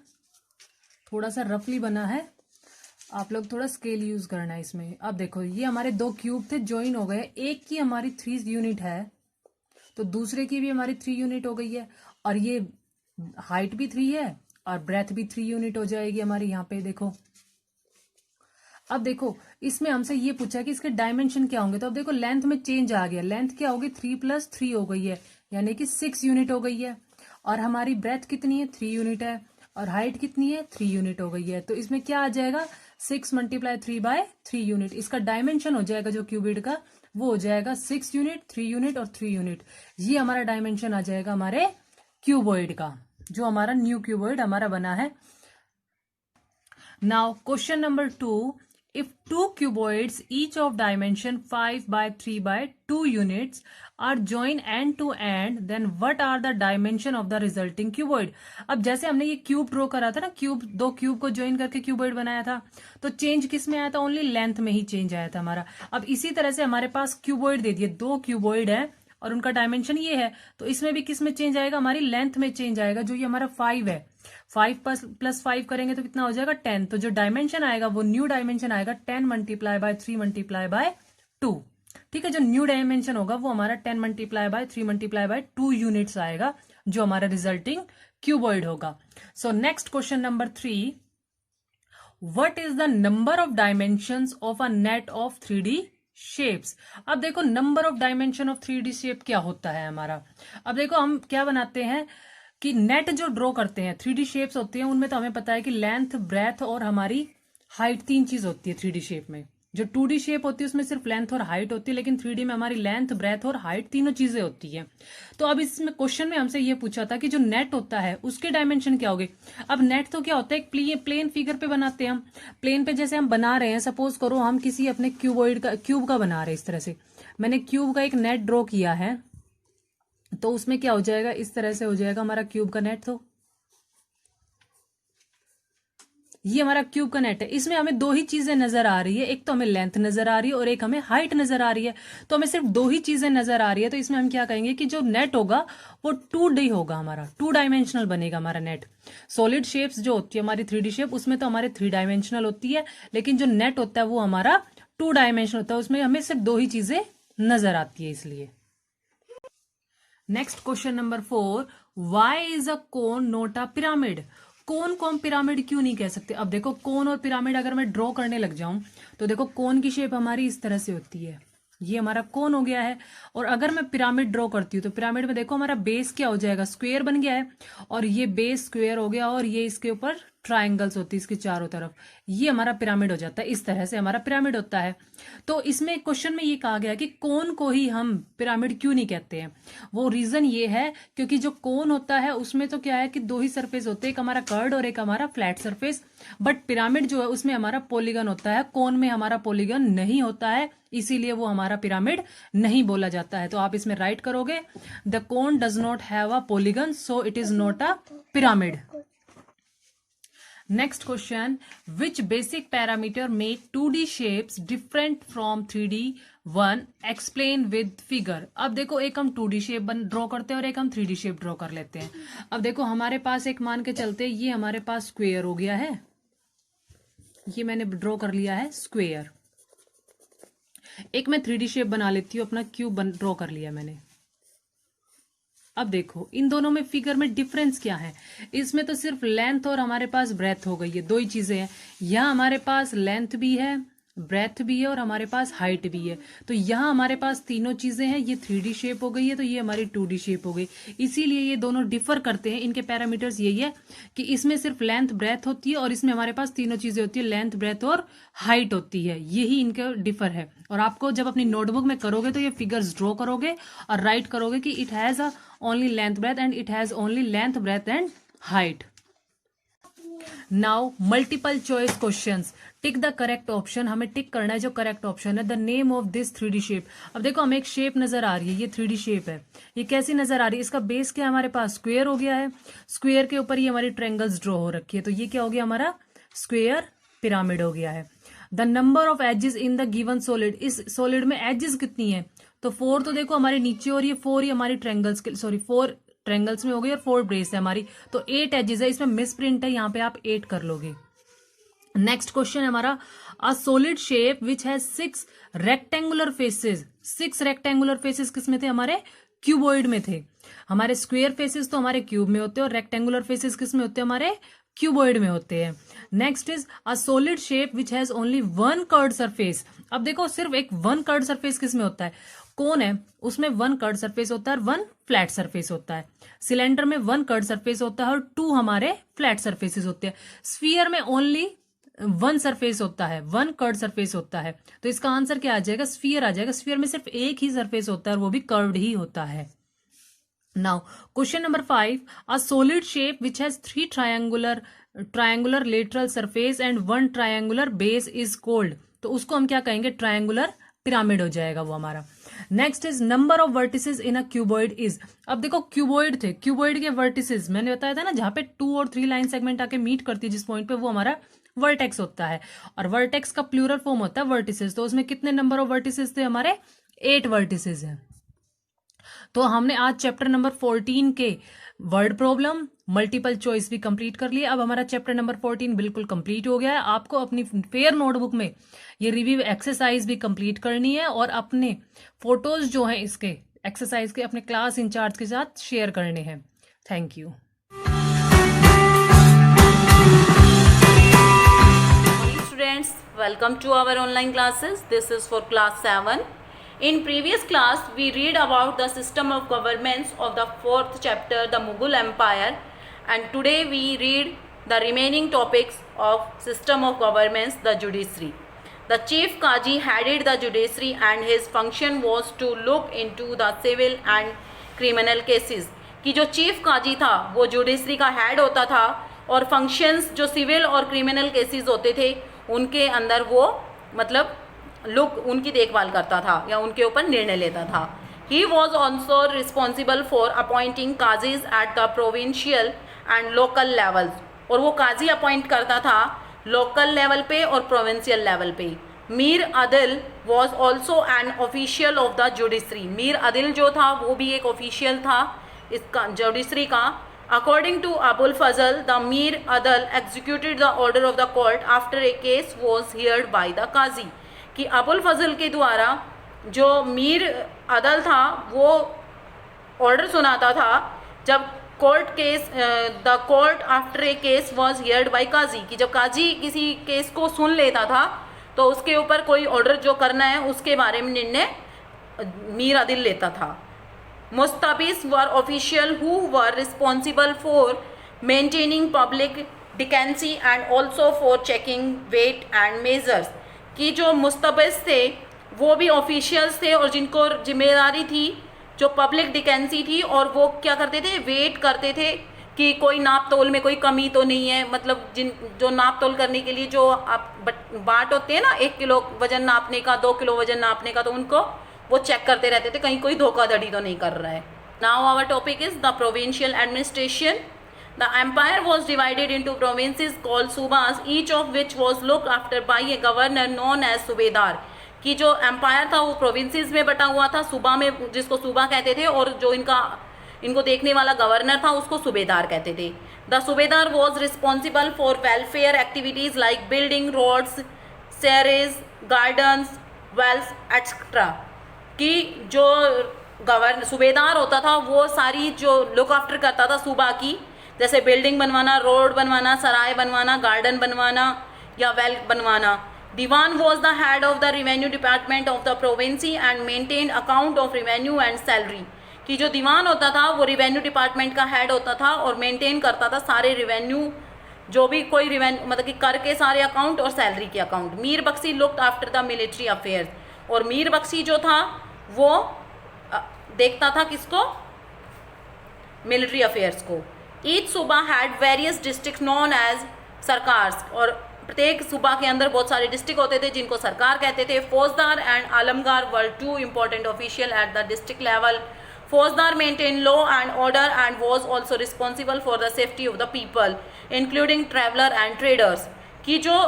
थोड़ा सा रफली बना है, आप लोग थोड़ा स्केल यूज करना है इसमें। अब देखो ये हमारे 2 क्यूब थे, ज्वाइन हो गए, एक की हमारी 3 यूनिट है तो दूसरे की भी हमारी 3 यूनिट हो गई है, और ये हाइट भी 3 है और ब्रेथ भी 3 यूनिट हो जाएगी हमारी यहाँ पे। देखो अब देखो इसमें हमसे ये पूछा कि इसके डायमेंशन क्या होंगे, तो अब देखो लेंथ में चेंज आ गया, लेंथ क्या होगी 3 + 3 हो गई है, यानी कि 6 यूनिट हो गई है। और हमारी ब्रेथ कितनी है 3 यूनिट है, और हाइट कितनी है 3 यूनिट हो गई है। तो इसमें क्या आ जाएगा 6 × 3/3 यूनिट। इसका डायमेंशन हो जाएगा जो क्यूबिड का, वो हो जाएगा 6 यूनिट, 3 यूनिट और 3 यूनिट। ये हमारा डायमेंशन आ जाएगा हमारे क्यूबॉइड का, जो हमारा न्यू क्यूबॉइड हमारा बना है। Now question number 2, if 2 cuboids each of dimension 5/3/2 units are joined end to end, then what are the dimension of the resulting cuboid? अब जैसे हमने ये क्यूब ड्रॉ करा था ना, क्यूब 2 क्यूब को ज्वाइन करके क्यूबॉइड बनाया था, तो चेंज किस में आया था, ओनली लेंथ में ही चेंज आया था हमारा। अब इसी तरह से हमारे पास क्यूबॉइड दे दिए, 2 क्यूबॉइड है और उनका डायमेंशन ये है, तो इसमें भी किस में चेंज आएगा, हमारी लेंथ में चेंज आएगा। जो ये हमारा 5 है, 5 + 5 करेंगे तो कितना हो जाएगा 10। तो जो डायमेंशन आएगा वो न्यू डायमेंशन आएगा 10 × 3 × 2। ठीक है, जो न्यू डायमेंशन होगा वो हमारा 10 × 3 × 2 यूनिट्स आएगा, जो हमारा रिजल्टिंग क्यूबॉइड होगा। So next question number 3, what is the number of dimensions of a net of 3D shapes? अब देखो number of dimension of 3D shape क्या होता है हमारा। अब देखो हम क्या बनाते हैं कि नेट जो ड्रॉ करते हैं 3D शेप्स होती हैं, उनमें तो हमें पता है कि लेंथ, ब्रेथ और हमारी हाइट 3 चीज होती है 3D शेप में। जो 2D शेप होती है उसमें सिर्फ लेंथ और हाइट होती है, लेकिन 3D में हमारी लेंथ, ब्रेथ और हाइट तीनों चीजें होती है। तो अब इसमें क्वेश्चन में हमसे ये पूछा था कि जो नेट होता है उसके डायमेंशन क्या होंगे। अब नेट तो क्या होता है, एक प्लेन फिगर पे बनाते हैं हम। प्लेन पे जैसे हम बना रहे हैं, सपोज करो हम किसी अपने क्यूब का बना रहे हैं, इस तरह से मैंने क्यूब का एक नेट ड्रॉ किया है, तो उसमें क्या हो जाएगा, इस तरह से हो जाएगा हमारा क्यूब का नेट। तो ये हमारा क्यूब का नेट है, इसमें हमें 2 ही चीजें नजर आ रही है, एक तो हमें लेंथ नजर आ रही है और एक हमें हाइट नजर आ रही है। तो हमें सिर्फ 2 ही चीजें नजर आ रही है, तो इसमें हम क्या कहेंगे कि जो नेट होगा वो 2D होगा, हमारा 2 डायमेंशनल बनेगा हमारा नेट। सॉलिड शेप्स जो होती है हमारी 3D शेप, उसमें तो हमारे 3 डायमेंशनल होती है, लेकिन जो नेट होता है वो हमारा 2 डायमेंशनल होता है, उसमें हमें सिर्फ 2 ही चीजें नजर आती है इसलिए। Next question number 4, why is a cone not a pyramid? Cone को हम पिरामिड क्यों नहीं कह सकते? अब देखो कोन और पिरामिड अगर मैं ड्रॉ करने लग जाऊं तो देखो कोन की शेप हमारी इस तरह से होती है, ये हमारा कोन हो गया है। और अगर मैं पिरामिड ड्रॉ करती हूँ तो पिरामिड में देखो हमारा बेस क्या हो जाएगा, स्क्वायर बन गया है, और ये बेस स्क्वायर हो गया और ये इसके ऊपर ट्राइंगल्स होती है इसके चारों तरफ, ये हमारा पिरामिड हो जाता है। इस तरह से हमारा पिरामिड होता है। तो इसमें क्वेश्चन में ये कहा गया कि कोन को ही हम पिरामिड क्यों नहीं कहते हैं? वो रीजन ये है क्योंकि जो कोन होता है उसमें तो क्या है कि दो ही सरफेस होते हैं, एक हमारा कर्ड और एक हमारा फ्लैट सरफेस। बट पिरामिड जो है उसमें हमारा पॉलीगन होता है, कोन में हमारा पॉलीगन नहीं होता है, इसीलिए वो हमारा पिरामिड नहीं बोला जाता है। तो आप इसमें राइट करोगे the cone does not have a polygon so it is not a pyramid. Next question, which basic parameter make 2D shapes different from 3D one? Explain with figure. अब देखो एक हम 2D शेप ड्रॉ करते हैं और एक हम 3D शेप ड्रॉ कर लेते हैं। अब देखो हमारे पास एक मान के चलते ये हमारे पास स्क्वायर हो गया है, ये मैंने ड्रॉ कर लिया है स्क्वायर। एक मैं 3D शेप बना लेती हूँ, अपना क्यूब ड्रॉ कर लिया मैंने। अब देखो इन दोनों में फिगर में डिफरेंस क्या है? इसमें तो सिर्फ लेंथ और हमारे पास ब्रेथ हो गई है, दो ही चीजें हैं। यहाँ हमारे पास लेंथ भी है, ब्रेथ भी है और हमारे पास हाइट भी है। तो यहाँ हमारे पास तीनों चीजें हैं, ये 3D शेप हो गई है तो ये हमारी 2D शेप हो गई। इसीलिए ये दोनों डिफर करते हैं। इनके पैरामीटर्स यही है कि इसमें सिर्फ लेंथ ब्रेथ होती है और इसमें हमारे पास तीनों चीजें होती है, लेंथ ब्रेथ और हाइट होती है। यही इनका डिफर है। और आपको जब अपनी नोटबुक में करोगे तो ये फिगर्स ड्रॉ करोगे और राइट करोगे कि it has a only length breadth and it has only length breadth and height. Now multiple choice questions. Tick the correct option, हमें टिक करना है जो करेक्ट ऑप्शन है। The name of this 3D shape. अब देखो हमें एक शेप नजर आ रही है, ये 3D शेप है। ये कैसी नजर आ रही है? इसका बेस क्या हमारे पास स्क्वायर हो गया है, स्क्वायर के ऊपर ये हमारी ट्रायंगल्स ड्रॉ हो रखी है, तो ये क्या हो गया हमारा स्क्वायर पिरामिड हो गया है। The number of edges in the given solid. इस सॉलिड में एजेस कितनी है? तो 4 तो देखो हमारे नीचे और ये 4 ही हमारी ट्रायंगल्स के, सॉरी 4 ट्रायंगल्स में हो गई और 4 बेस है हमारी, तो 8 एजेस है। इसमें मिस प्रिंट है, यहाँ पे आप 8 कर लोगे। नेक्स्ट क्वेश्चन है हमारा, a solid shape which has 6 rectangular faces. 6 rectangular faces किसमें थे? हमारे क्यूबॉइड में थे। हमारे स्क्वायर फेसेस तो हमारे क्यूब में होते हैं और रेक्टेंगुलर फेसेस किसमें होते हैं? हमारे क्यूबॉइड में होते हैं। Next is a solid shape which has only 1 curved surface. अब देखो सिर्फ एक 1 कर्ड सरफेस किसमें होता है? कौन है उसमें 1 कर्ड सरफेस होता है और 1 फ्लैट सरफेस होता है। सिलेंडर में 1 कर्ड सरफेस होता है और 2 हमारे फ्लैट सरफेसेस होते हैं। स्फीयर में ओनली 1 सरफेस होता है, 1 कर्ड सरफेस होता है। तो इसका आंसर क्या आ जाएगा? स्फीयर आ जाएगा। स्फीयर में सिर्फ एक ही सरफेस होता है और वो भी कर्व्ड ही होता है। Now question number 5, a solid shape which has 3 triangular lateral surface and 1 triangular base is called. तो उसको हम क्या कहेंगे? ट्रायंगुलर पिरामिड हो जाएगा वो हमारा। Next is number of vertices in a cuboid is. अब देखो क्यूबॉइड थे, क्यूबॉइड के वर्टिसेस मैंने बताया था ना, जहां पे 2 और 3 लाइन सेगमेंट आके मीट करती है जिस पॉइंट पे, वो हमारा वर्टेक्स होता है। और वर्टेक्स का प्लूरल फॉर्म होता है वर्टिसेस। तो उसमें कितने नंबर ऑफ वर्टिसेस थे? हमारे 8 वर्टिसेस हैं। तो हमने आज चैप्टर नंबर 14 के वर्ड प्रॉब्लम, मल्टीपल चॉइस भी कंप्लीट कर लिए। अब हमारा चैप्टर नंबर 14 बिल्कुल कंप्लीट हो गया है। आपको अपनी फेयर नोटबुक में ये रिव्यू एक्सरसाइज भी कंप्लीट करनी है और अपने फोटोज जो हैं इसके एक्सरसाइज के अपने क्लास इंचार्ज के साथ शेयर करने हैं। Thank you. Students, welcome to our online classes. This is for class 7. In previous class, we read about the system of governments of the 4th chapter, the Mughal Empire, and today we read the remaining topics of system of governments, the judiciary. The chief Qazi headed the judiciary and his function was to look into the civil and criminal cases. कि जो चीफ काजी था वो जुडिशरी का हेड होता था और फंक्शंस जो सिविल और क्रिमिनल केसेस होते थे उनके अंदर वो मतलब लोग उनकी देखभाल करता था या उनके ऊपर निर्णय लेता था। He was also responsible for appointing qazis at the provincial and local levels. और वो काजी अपॉइंट करता था लोकल लेवल पे और प्रोविंशियल लेवल पे। Mir Adil was also an official of the judiciary. Mir Adil जो था वो भी एक ऑफिशियल था इसका जुडिशरी का। According to Abul Fazl, the Mir Adl executed the order of the court after a case was heard by the qazi. कि अबुल फजल के द्वारा जो मीर अदल था वो ऑर्डर सुनाता था जब court case the court after a case was heard by qazi, कि जब काजी किसी केस को सुन लेता था तो उसके ऊपर कोई ऑर्डर जो करना है उसके बारे में निर्णय मीर अदिल लेता था। मुस्तबिस were official who were responsible for maintaining public decency and also for checking weight and measures, कि जो मुस्तबिस थे वो भी ऑफिशियल्स थे और जिनको जिम्मेदारी थी जो पब्लिक डिकेंसी थी, और वो क्या करते थे, वेट करते थे कि कोई नाप तोल में कोई कमी तो नहीं है, मतलब जो नाप तोल करने के लिए जो आप बाट होते हैं ना 1 किलो वजन नापने का, 2 किलो वजन नापने का, तो उनको वो चेक करते रहते थे कहीं कोई धोखाधड़ी तो नहीं कर रहा है। Now our topic is the provincial administration. The empire was divided into provinces called subas, each of which was looked after by a governor known as subedar, कि जो एम्पायर था वो प्रोविंसेस में बटा हुआ था, सूबा में, जिसको सूबा कहते थे, और जो इनको देखने वाला गवर्नर था उसको सूबेदार कहते थे। The subedar was responsible for welfare activities like building roads, sarais, gardens, wells etcetera, कि जो सूबेदार होता था वो सारी जो लुक आफ्टर करता था सूबा की, जैसे बिल्डिंग बनवाना, रोड बनवाना, सराय बनवाना, गार्डन बनवाना या वेल बनवाना। Diwan was the head of the revenue department of the province and maintain account of revenue and salary, कि जो दीवान होता था वो रेवेन्यू डिपार्टमेंट का हेड होता था और मेंटेन करता था सारे रेवेन्यू, जो भी कोई रेवेन्यू मतलब कि कर के सारे अकाउंट और सैलरी के account. Mir Bakshi looked after the military affairs, और मीर बख्शी जो था वो देखता था किसको, मिलिट्री अफेयर्स को। Each suba had various district known as sarkars, और प्रत्येक सूबा के अंदर बहुत सारे डिस्ट्रिक्ट होते थे जिनको सरकार कहते थे। फौजदार एंड आलमगार were 2 important official at the district level. Faujdar maintain law and order and was also responsible for the safety of the people including traveller and traders, कि जो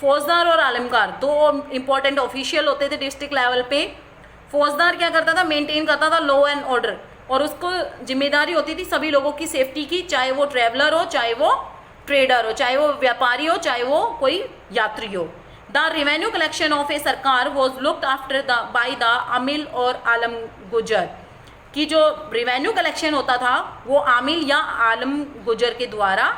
फौजदार और आलमगार 2 important ऑफिशियल होते थे डिस्ट्रिक्ट लेवल पे। फौजदार क्या करता था, मेंटेन करता था लॉ एंड ऑर्डर, और उसको जिम्मेदारी होती थी सभी लोगों की सेफ्टी की, चाहे वो ट्रैवलर हो, चाहे वो ट्रेडर हो, चाहे वो व्यापारी हो, चाहे वो कोई यात्री हो। The revenue collection of a sarkar was looked after by the amil और आलम गुजर, कि जो रेवेन्यू कलेक्शन होता था वो आमिल या आलम गुजर के द्वारा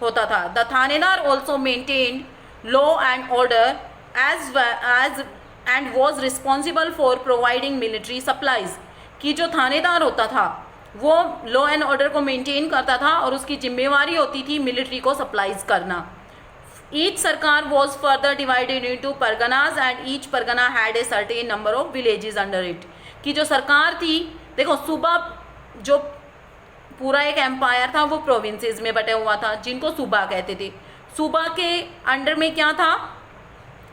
होता था। The thanedar also maintained law and order as and was responsible for providing military supplies, कि जो थानेदार होता था वो लॉ एंड ऑर्डर को मेंटेन करता था और उसकी जिम्मेवारी होती थी मिलिट्री को सप्लाईज करना। Each sarkar was further divided into parganas and each pargana had a certain number of villages under it, कि जो सरकार थी, देखो सूबा जो पूरा एक एम्पायर था वो प्रोविंसेस में बटा हुआ था जिनको सूबा कहते थे। सूबा के अंडर में क्या था,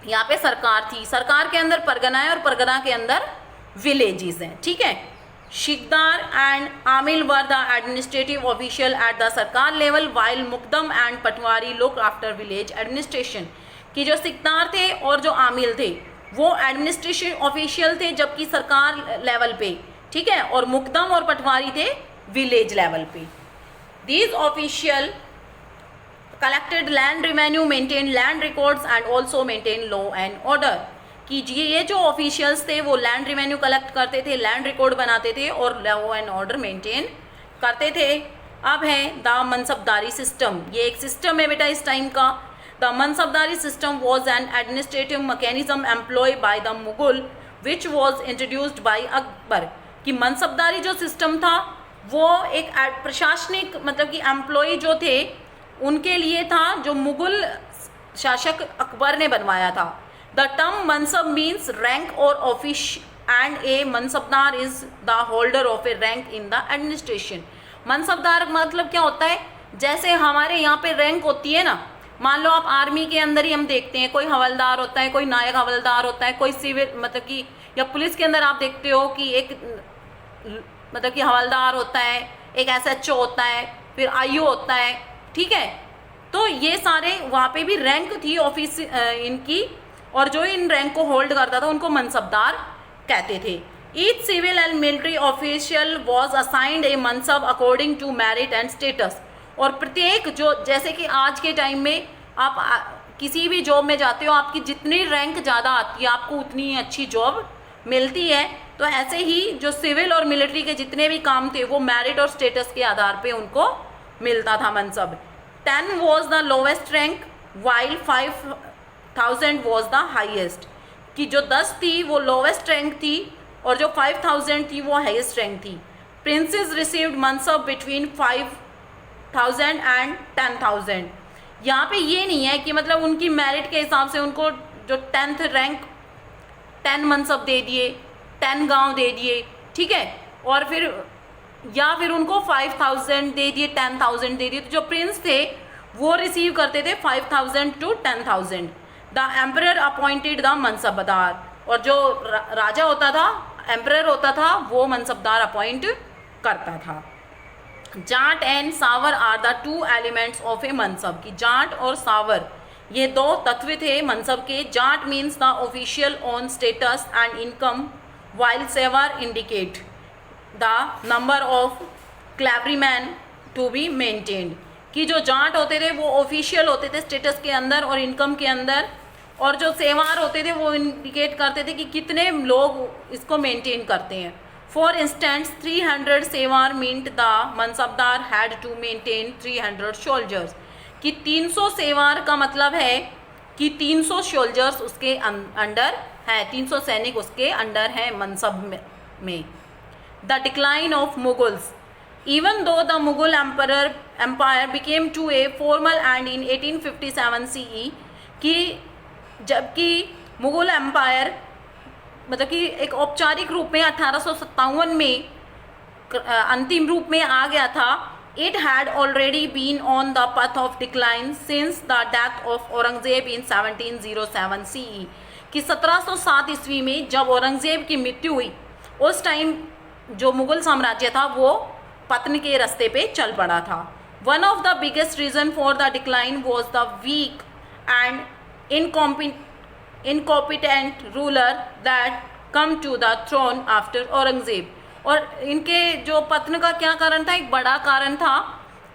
यहाँ पे सरकार थी, सरकार के अंदर परगना है और परगना के अंदर विलेजेस हैं, ठीक है। Shiqdar and amil were the administrative official at the sarkar level while muqaddam and patwari look after village administration, कि जो सिकदार थे और जो आमिल थे वो एडमिनिस्ट्रेशन ऑफिशियल थे जबकि सरकार लेवल पे, ठीक है, और मुकदम और पटवारी थे विलेज लेवल पे। These official collected land revenue, maintain land records and also maintain law and order, कि ये जो ऑफिशियल्स थे वो लैंड रेवेन्यू कलेक्ट करते थे, लैंड रिकॉर्ड बनाते थे और लॉ एंड ऑर्डर मेंटेन करते थे। अब है द मनसबदारी सिस्टम, ये एक सिस्टम है बेटा इस टाइम का। The mansabdari system was an administrative mechanism employ by the Mughal which was introduced by Akbar, कि मनसबदारी जो सिस्टम था वो एक प्रशासनिक मतलब कि एम्प्लॉय जो थे उनके लिए था, जो मुगल शासक अकबर ने बनवाया था। The term mansab means rank or office and a mansabdar is the holder of a rank in the administration. मनसबदार मतलब क्या होता है, जैसे हमारे यहाँ पे रैंक होती है ना, मान लो आप आर्मी के अंदर ही हम देखते हैं कोई हवलदार होता है, कोई नायक हवलदार होता है, कोई सिविल मतलब कि, या पुलिस के अंदर आप देखते हो कि एक मतलब कि हवलदार होता है, एक SHO होता है, फिर IO होता है, ठीक है। तो ये सारे वहाँ पे भी रैंक थी ऑफिस इनकी, और जो इन रैंक को होल्ड करता था उनको मनसबदार कहते थे। Each civil and military official was assigned a mansab according to merit and status, और प्रत्येक जो जैसे कि आज के टाइम में आप किसी भी जॉब में जाते हो, आपकी जितनी रैंक ज़्यादा आती है आपको उतनी अच्छी जॉब मिलती है। तो ऐसे ही जो सिविल और मिलिट्री के जितने भी काम थे वो मेरिट और स्टेटस के आधार पे उनको मिलता था मनसब। 10 was the lowest rank while 5000 was the highest, कि जो 10 थी वो लोवेस्ट रैंक थी और जो 5000 थी वो हाईएस्ट रैंक थी। Princes received mansab between 5000 and 10,000। यहाँ पे ये नहीं है कि मतलब उनकी मेरिट के हिसाब से उनको जो 10th रैंक 10 मनसब दे दिए, 10 गांव दे दिए, ठीक है, और फिर या फिर उनको 5000 दे दिए, 10,000 दे दिए। तो जो प्रिंस थे वो रिसीव करते थे 5000 to 10,000। The emperor appointed the mansabdar, और जो राजा होता था, एम्परर होता था, वो मनसबदार अपॉइंट करता था। Zat and sawar are the 2 elements of a mansab, की जाट और सावर ये 2 तत्व थे मनसब के। Zat means the official on status and income, while sawar indicate the number of cavalrymen to be maintained, कि जो जाट होते थे वो ऑफिशियल होते थे स्टेटस के अंदर और इनकम के अंदर, और जो सेवार होते थे वो इंडिकेट करते थे कि कितने लोग इसको मेंटेन करते हैं। For instance 300 sawar meant the mansabdar had to maintain 300 soldiers, कि 300 सेवार का मतलब है कि 300 सोल्जर्स उसके अंडर हैं, 300 सैनिक उसके अंडर हैं मनसब में। The decline of Mughals, even though the Mughal empire became to a formal end in 1857 CE, कि जबकि मुगल एम्पायर मतलब कि एक औपचारिक रूप में 1857 में अंतिम रूप में आ गया था। It had already been on the path of decline since the death of Aurangzeb in 1707 CE, कि 1707 ईस्वी में जब औरंगजेब की मृत्यु हुई उस टाइम जो मुगल साम्राज्य था वो पतन के रास्ते पे चल पड़ा था। One of the biggest reason for the decline was the weak and incompetent ruler that come to the throne after Aurangzeb, और इनके जो पतन का क्या कारण था, एक बड़ा कारण था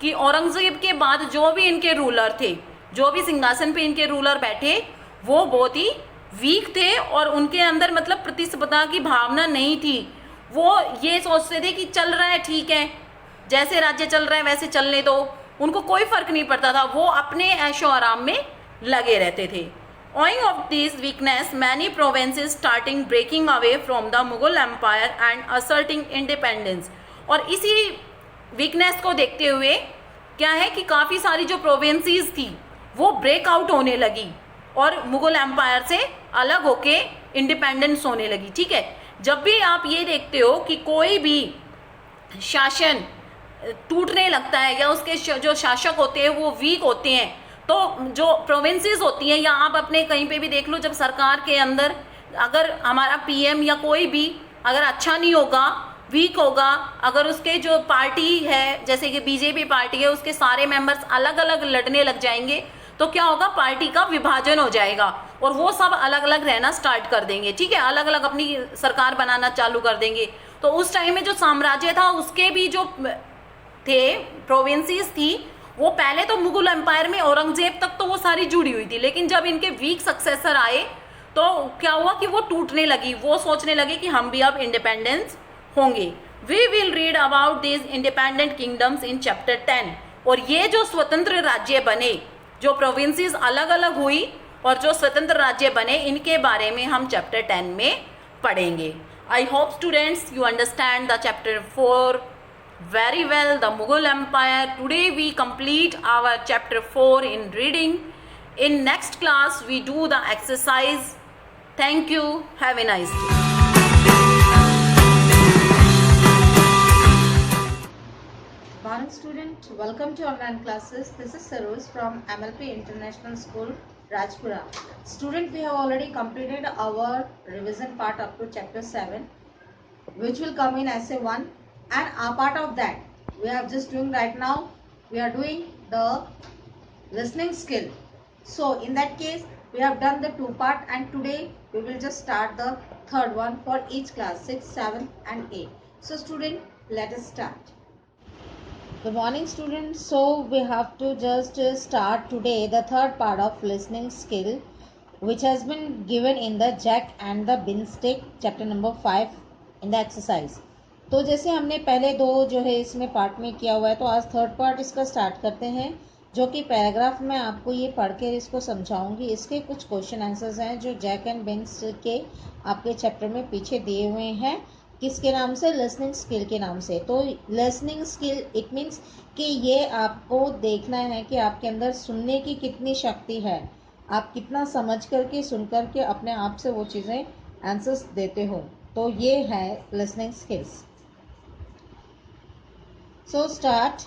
कि औरंगजेब के बाद जो भी इनके रूलर थे, जो भी सिंहासन पे इनके रूलर बैठे, वो बहुत ही वीक थे और उनके अंदर मतलब प्रतिस्पर्धा की भावना नहीं थी। वो ये सोचते थे कि चल रहा है ठीक है, जैसे राज्य चल रहा है वैसे चलने दो, उनको कोई फर्क नहीं पड़ता था, वो अपने ऐशो आराम में लगे रहते थे। Owing of this weakness, many provinces starting breaking away from the Mughal Empire and asserting independence, और इसी वीकनेस को देखते हुए क्या है कि काफ़ी सारी जो प्रोविंसेस थी वो ब्रेकआउट होने लगी और मुगल एम्पायर से अलग होके इंडिपेंडेंस होने लगी। ठीक है, जब भी आप ये देखते हो कि कोई भी शासन टूटने लगता है या उसके जो शासक होते हैं वो वीक होते हैं, तो जो प्रोविंसेस होती हैं, या आप अपने कहीं पे भी देख लो, जब सरकार के अंदर अगर हमारा पीएम या कोई भी अगर अच्छा नहीं होगा, वीक होगा, अगर उसके जो पार्टी है जैसे कि बीजेपी पार्टी है उसके सारे मेंबर्स अलग अलग लड़ने लग जाएंगे, तो क्या होगा, पार्टी का विभाजन हो जाएगा और वो सब अलग अलग रहना स्टार्ट कर देंगे। ठीक है, अलग अलग अपनी सरकार बनाना चालू कर देंगे। तो उस टाइम में जो साम्राज्य था उसके भी जो थे प्रोविंसेस थी, वो पहले तो मुगल एम्पायर में औरंगजेब तक तो वो सारी जुड़ी हुई थी, लेकिन जब इनके वीक सक्सेसर आए तो क्या हुआ कि वो टूटने लगी, वो सोचने लगे कि हम भी अब इंडिपेंडेंस होंगे। We will read about this independent kingdoms in chapter 10। और ये जो स्वतंत्र राज्य बने, जो प्रोविंसेस अलग अलग हुई और जो स्वतंत्र राज्य बने, इनके बारे में हम चैप्टर 10 में पढ़ेंगे। I hope students you understand the chapter 4 very well, the Mughal Empire. Today we complete our chapter 4 in reading. In next class we do the exercise. Thank you. Have a nice day. Morning student, welcome to online classes. This is Saroz from MLP International School, Rajpura. Student, we have already completed our revision part up to chapter 7, which will come in essay 1. And a part of that we are just doing right now, we are doing the listening skill. So in that case we have done the 2 part, and today we will just start the third one for each class 6, 7 and 8. So student, let us start. Good morning students. So we have to just start today the third part of listening skill, which has been given in the Jack and the Beanstalk chapter number 5 in the exercise. तो जैसे हमने पहले दो जो है इसमें पार्ट में किया हुआ है, तो आज थर्ड पार्ट इसका स्टार्ट करते हैं, जो कि पैराग्राफ में आपको ये पढ़ के इसको समझाऊंगी। इसके कुछ क्वेश्चन आंसर्स हैं जो जैक एंड बेंस के आपके चैप्टर में पीछे दिए हुए हैं। किसके नाम से? लिसनिंग स्किल के नाम से। तो लिसनिंग स्किल इट मीन्स कि ये आपको देखना है कि आपके अंदर सुनने की कितनी शक्ति है, आप कितना समझ करके सुन करके अपने आप से वो चीज़ें आंसर्स देते हो। तो ये है लिसनिंग स्किल्स। सो स्टार्ट।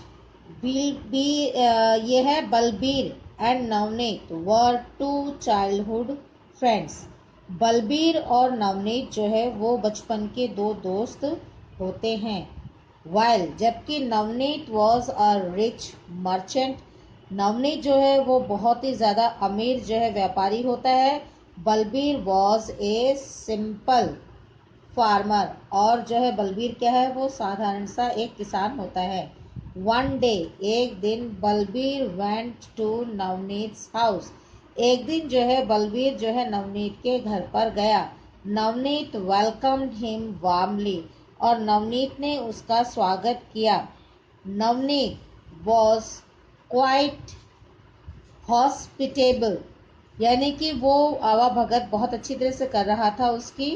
ये है Balbir and Navneet were two childhood friends. Balbir और नवनीत जो है वो बचपन के दो दोस्त होते हैं। वाइल जबकि Navneet was a rich merchant, Navneet जो है वो बहुत ही ज़्यादा अमीर जो है व्यापारी होता है। Balbir was a simple farmer, और जो है बलबीर क्या है? वो साधारण सा एक किसान होता है। वन डे एक दिन बलबीर वेंट टू नवनीत्स हाउस, एक दिन जो है बलबीर जो है नवनीत के घर पर गया। नवनीत वेलकम्ड हिम वार्मली, और नवनीत ने उसका स्वागत किया। नवनीत वॉज क्वाइट हॉस्पिटेबल, यानी कि वो आवाभगत बहुत अच्छी तरह से कर रहा था उसकी।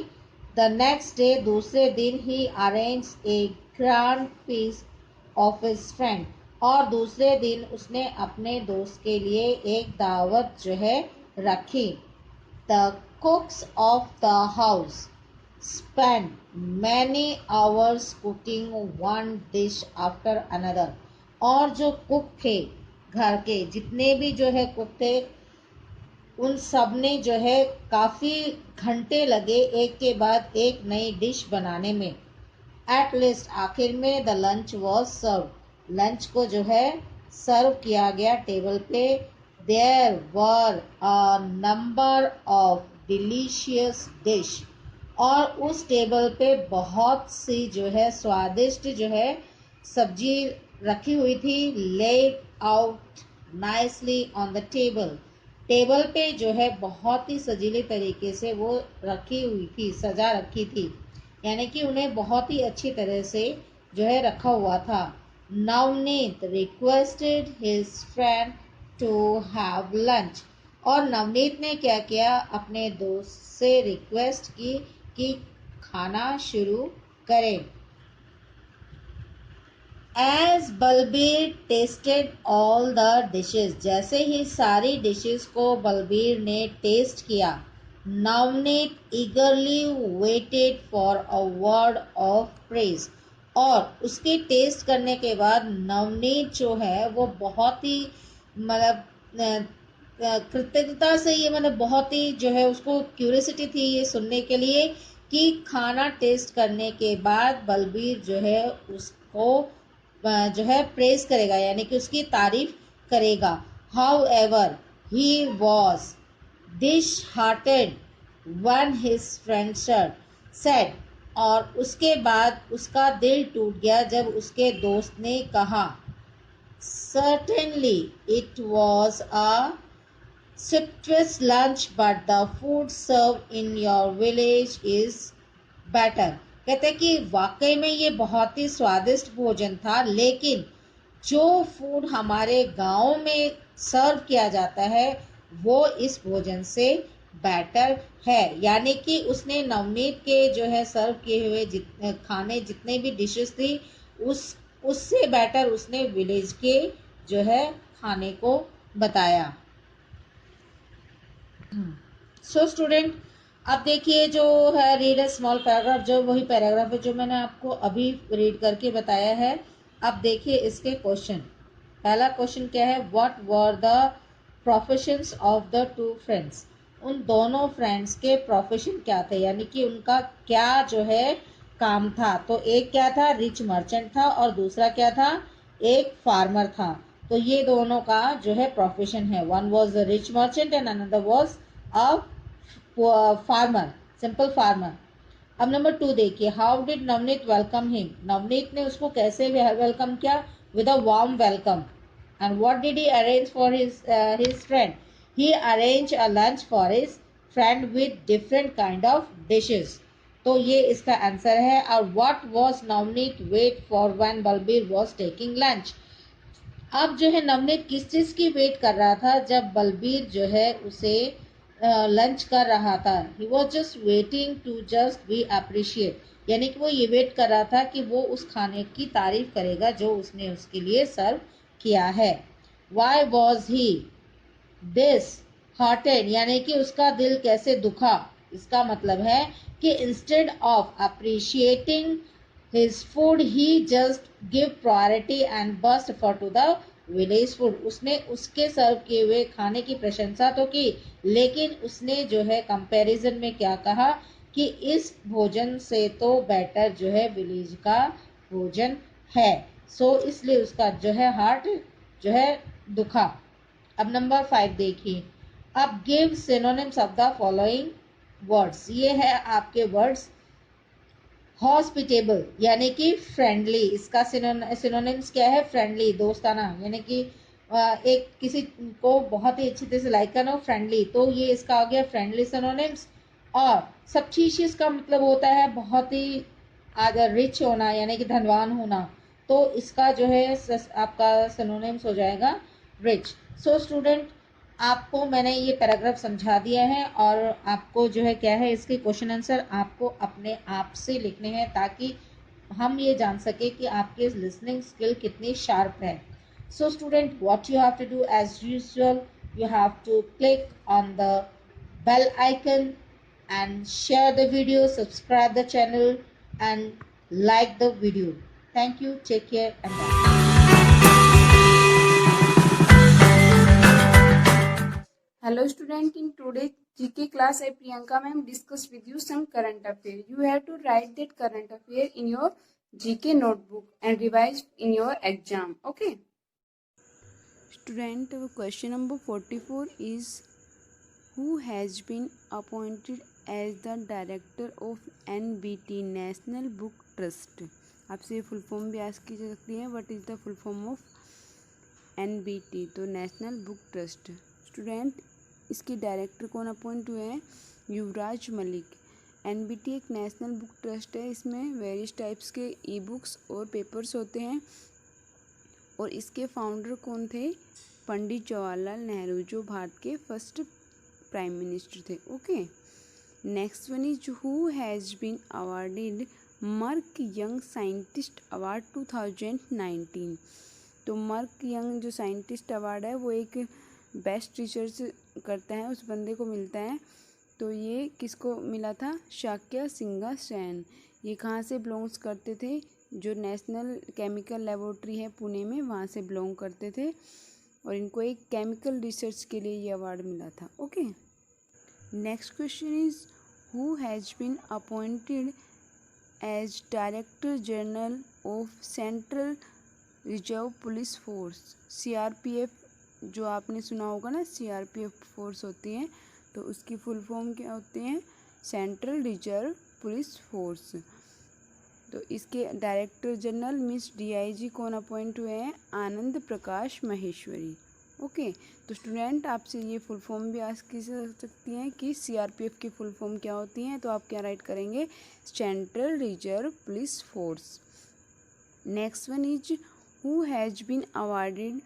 द नेक्स्ट डे दूसरे दिन ही arrange a grand feast of his friend, और दूसरे दिन उसने अपने दोस्त के लिए एक दावत जो है रखी। The कुक्स of the house spend many hours cooking one dish after another, और जो कुक थे घर के, जितने भी जो है कुक थे, उन सब ने जो है काफ़ी घंटे लगे एक के बाद एक नई डिश बनाने में। एट लिस्ट आखिर में the lunch was serve, lunch को जो है सर्व किया गया टेबल पे। There were a number of delicious dish, और उस टेबल पे बहुत सी जो है स्वादिष्ट जो है सब्जी रखी हुई थी। Laid out nicely on the table, table पे जो है बहुत ही सजीले तरीके से वो रखी हुई थी, सजा रखी थी, यानी कि उन्हें बहुत ही अच्छी तरह से जो है रखा हुआ था। Navneet requested his friend to have lunch, और नवनीत ने क्या किया? अपने दोस्त से रिक्वेस्ट की कि खाना शुरू करें। As Balbir tasted all the dishes, जैसे ही सारी डिशेस को बलबीर ने टेस्ट किया, Navneet eagerly waited for a word of praise, और उसके टेस्ट करने के बाद नवनीत जो है वो बहुत ही मतलब कृतज्ञता से, ये मतलब बहुत ही जो है उसको क्यूरियोसिटी थी ये सुनने के लिए कि खाना टेस्ट करने के बाद बलबीर जो है उसको जो है प्रेज करेगा, यानी कि उसकी तारीफ करेगा। How ever he was dish hearted one his friend said, और उसके बाद उसका दिल टूट गया जब उसके दोस्त ने कहा, certainly it was a sumptuous lunch but the food served in your village is better। कहते हैं कि वाकई में ये बहुत ही स्वादिष्ट भोजन था, लेकिन जो फूड हमारे गांव में सर्व किया जाता है वो इस भोजन से बेटर है। यानी कि उसने नवनीत के जो है सर्व किए हुए खाने जितने भी डिशेस थी उससे बेटर उसने विलेज के जो है खाने को बताया। सो स्टूडेंट, अब देखिए जो है रीड ए स्मॉल पैराग्राफ, जो वही पैराग्राफ है जो मैंने आपको अभी रीड करके बताया है। अब देखिए इसके क्वेश्चन। पहला क्वेश्चन क्या है? What were the professions of the two friends, उन दोनों फ्रेंड्स के प्रोफेशन क्या थे, यानी कि उनका क्या जो है काम था। तो एक क्या था? रिच मर्चेंट था, और दूसरा क्या था? एक फार्मर था। तो ये दोनों का जो है प्रोफेशन है। One was a rich merchant and another was a farmer, simple farmer. अब नंबर 2 देखिए, how did Navneet welcome him, Navneet ने उसको कैसे वेलकम किया? With a warm welcome. And what did he arrange for his friend, he arrange a lunch for his friend with different kind of dishes. तो ये इसका आंसर है। और what was Navneet wait for when Balbir was taking lunch. अब जो है नवनीत किस चीज की वेट कर रहा था जब बलबीर जो है उसे लंच कर रहा था। He was just waiting to just be appreciate, यानी कि वो ये वेट कर रहा था कि वो उस खाने की तारीफ करेगा जो उसने उसके लिए सर्व किया है। Why was he this hurted, यानी कि उसका दिल कैसे दुखा। इसका मतलब है कि instead of appreciating his food he just give priority and boast for to the village food. उसने उसके सर्व किए हुए खाने की प्रशंसा तो की, लेकिन उसने जो है कंपैरिजन में क्या कहा कि इस भोजन से तो बेटर जो है विलेज का भोजन है। सो इसलिए उसका जो है हार्ट जो है दुखा। अब नंबर 5 देखिए। अब give synonyms of the following words. ये है आपके वर्ड्स। हॉस्पिटेबल यानी कि फ्रेंडली, इसका सिनोनिम्स क्या है? फ्रेंडली, दोस्ताना, यानी कि एक किसी को बहुत ही अच्छी तरह से लाइक करना हो, फ्रेंडली, तो ये इसका हो गया फ्रेंडली सिनोनिम्स। और सब्सिशियस का मतलब होता है बहुत ही रिच होना, यानी कि धनवान होना, तो इसका जो है आपका सिनोनिम्स हो जाएगा रिच। सो स्टूडेंट, आपको मैंने ये पैराग्राफ समझा दिया है और आपको जो है क्या है इसके क्वेश्चन आंसर आपको अपने आप से लिखने हैं ताकि हम ये जान सके कि आपके लिसनिंग स्किल कितनी शार्प है। So student, what you have to do as usual, you have to click on the bell icon and share the video, subscribe the channel and like the video. Thank you, take care and bye. Hello student, in today's GK class I Priyanka ma'am discuss with you some current affair. You have to write that current affair in your GK notebook and revise in your exam. Okay. Student, question number 44 is who has been appointed as the director of NBT National Book Trust. आपसे फुल फॉर्म भी आस्क की जा सकती है, what is the full form of NBT, तो नेशनल बुक ट्रस्ट। स्टूडेंट, इसके डायरेक्टर कौन अपॉइंट हुए हैं? युवराज मलिक। NBT एक नेशनल बुक ट्रस्ट है, इसमें वेरियस टाइप्स के ई बुक्स और पेपर्स होते हैं और इसके फाउंडर कौन थे? पंडित जवाहरलाल नेहरू, जो भारत के फर्स्ट प्राइम मिनिस्टर थे। Okay, next one is who has been awarded Merck young scientist award 2019। तो मर्क यंग जो साइंटिस्ट अवार्ड है वो एक बेस्ट रिसर्च करता है उस बंदे को मिलता है। तो ये किसको मिला था? शाक्य सिंघा सैन। ये कहाँ से बिलोंग्स करते थे? जो नेशनल केमिकल लेबोरेटरी है पुणे में, वहाँ से बिलोंग करते थे और इनको एक केमिकल रिसर्च के लिए ये अवार्ड मिला था। Okay, next question is who has been appointed as director general of central reserve police force. CRPF, जो आपने सुना होगा ना, CRPF फोर्स होती है, तो उसकी फुल फॉर्म क्या होती है? Central reserve police force. तो इसके डायरेक्टर जनरल मिस DIG कौन अपॉइंट हुए हैं? आनंद प्रकाश महेश्वरी। ओके, तो स्टूडेंट आपसे ये फुल फॉर्म भी आस्क की जा सकती हैं कि CRPF की फुल फॉर्म क्या होती हैं, तो आप क्या राइट करेंगे? Central reserve police force. Next one is who has been awarded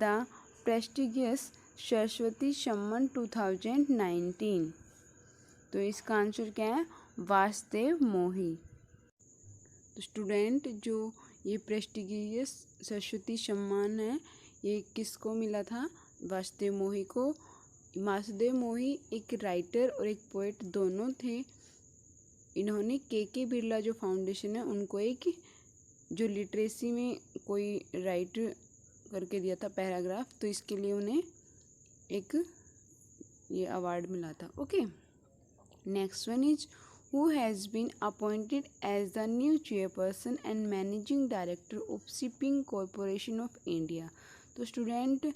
the prestigious Saraswati Samman 2019। तो इसका आंसर क्या है? वासुदेव मोही। तो स्टूडेंट, जो ये प्रेस्टिगियस सरस्वती सम्मान है ये किसको मिला था? वासुदेव मोही को। वासुदेव मोही एक राइटर और एक पोएट दोनों थे। इन्होंने के बिरला जो फाउंडेशन है उनको एक जो लिटरेसी में कोई राइट करके दिया था पैराग्राफ, तो इसके लिए उन्हें एक ये अवार्ड मिला था। Okay, next one is who has been appointed as the new chairperson and managing director of Shipping Corporation of India। तो स्टूडेंट,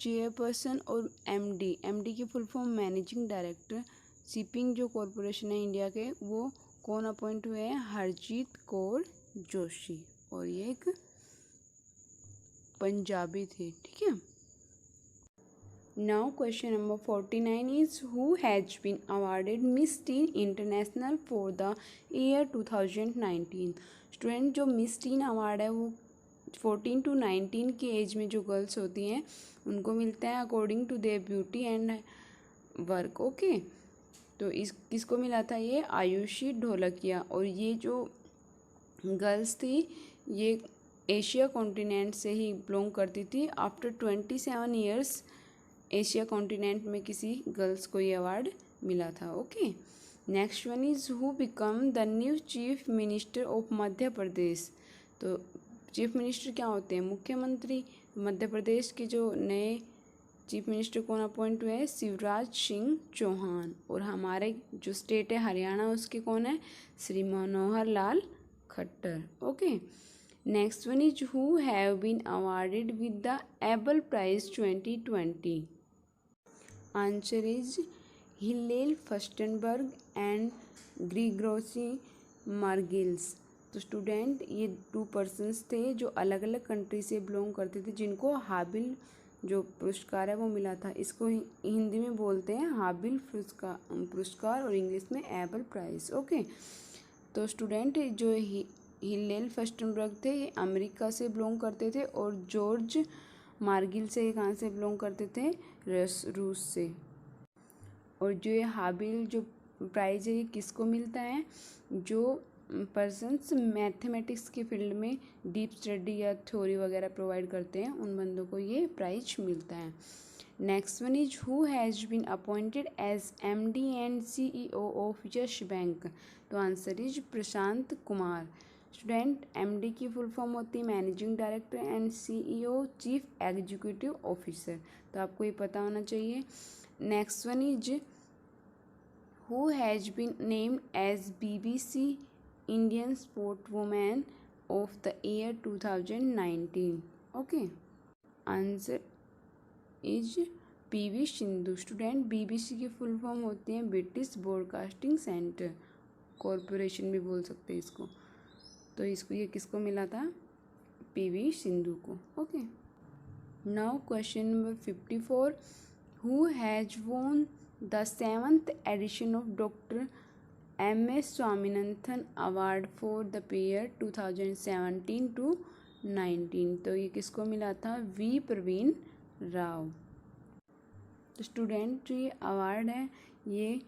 चेयरपर्सन और MD की full form managing director, shipping जो कॉरपोरेशन है इंडिया के, वो कौन अपॉइंट हुए हैं? हरजीत कौर जोशी, और ये एक पंजाबी थे। ठीक है, Now question number 49 is who has been awarded Miss Teen International for the year 2019? Student जो मिस टीन अवार्ड है वो 14 to 19 की एज में जो गर्ल्स होती हैं उनको मिलता है according to their beauty and work. Okay, तो इस किसको मिला था? ये आयुषी ढोलकिया। और ये जो गर्ल्स थी ये एशिया कॉन्टिनेंट से ही बिलोंग करती थी। आफ्टर 27 ईयर्स एशिया कॉन्टिनेंट में किसी गर्ल्स को ये अवार्ड मिला था। Okay, next one is who become the new chief minister of Madhya Pradesh. तो चीफ मिनिस्टर क्या होते हैं? मुख्यमंत्री। मध्य प्रदेश के जो नए चीफ मिनिस्टर कौन अपॉइंट हुए हैं? शिवराज सिंह चौहान। और हमारे जो स्टेट है हरियाणा उसके कौन है? Shri Manohar Lal Khattar. Okay, next one is who have been awarded with the Abel prize 2020। Answer is Hillel Furstenberg and Grigory Margulis. तो स्टूडेंट ये 2 पर्सन्स थे जो अलग अलग कंट्री से बिलोंग करते थे जिनको हाबिल जो पुरस्कार है वो मिला था। इसको हिंदी में बोलते हैं हाबिल पुरस्कार और इंग्लिश में एबल प्राइज। ओके, तो स्टूडेंट जो हिलेल फस्टनबर्ग थे ये अमेरिका से बिलोंग करते थे और जॉर्ज मार्गिल से कहाँ से बिलोंग करते थे? रूस से। और जो ये हाबिल जो प्राइज है ये किसको मिलता है? जो पर्सन्स मैथमेटिक्स के फील्ड में डीप स्टडी या थ्योरी वगैरह प्रोवाइड करते हैं उन बंदों को ये प्राइज मिलता है। Next one is who has been appointed as MD and CEO of Yes Bank. तो answer is Prashant Kumar. Student MD की फुल फॉर्म होती है managing director and CEO chief executive officer. तो आपको ये पता होना चाहिए। Next one is who has been named as BBC Indian sport women of the year 2019। Okay, answer is PV Sindhu. Student BBC की फुल फॉर्म होती है ब्रिटिश ब्रॉडकास्टिंग सेंटर कॉरपोरेशन भी बोल सकते हैं इसको। तो इसको ये किसको मिला था? PV सिंधु को। Okay, now question number 54 who has won the 7th edition of doctor MS Swaminathan award for the year 2017 to 19। तो ये किसको मिला था? V प्रवीण राव। तो स्टूडेंट जो ये अवार्ड है ये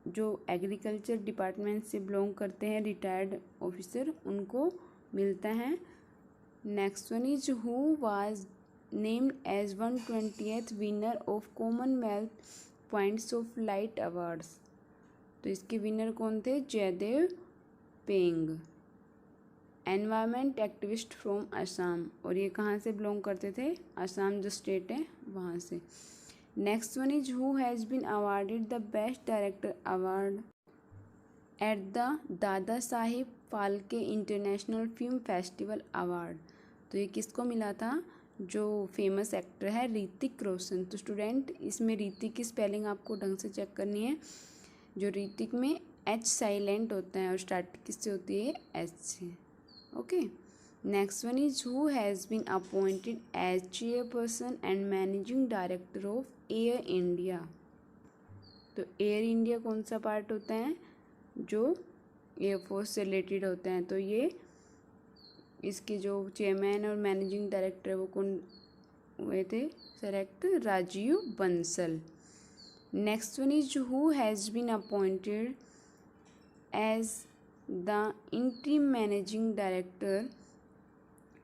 जो एग्रीकल्चर डिपार्टमेंट से बिलोंग करते हैं रिटायर्ड ऑफिसर उनको मिलता है। Next one is who was named as 120th winner of commonwealth points of light awards. तो इसके विनर कौन थे? Jaidev Payeng, environment activist from Assam. और ये कहाँ से बिलोंग करते थे? असम जो स्टेट है वहाँ से। Next one is who has been awarded the best director award at the Dada Sahib Phalke international film festival award. तो ये किसको मिला था? जो फेमस एक्टर है ऋतिक रोशन। तो स्टूडेंट इसमें ऋतिक की स्पेलिंग आपको ढंग से चेक करनी है। जो ऋतिक में H साइलेंट होता है और स्टार्ट किससे होती है? H से। Okay, next one is who has been appointed as chairperson and managing director of Air India. तो एयर इंडिया कौन सा पार्ट होता है? जो एयरफोर्स से रिलेटेड होते हैं। तो ये इसके जो चेयरमैन और मैनेजिंग डायरेक्टर वो कौन हुए थे? Select Rajiv Bansal. Next one is who has been appointed as the interim managing director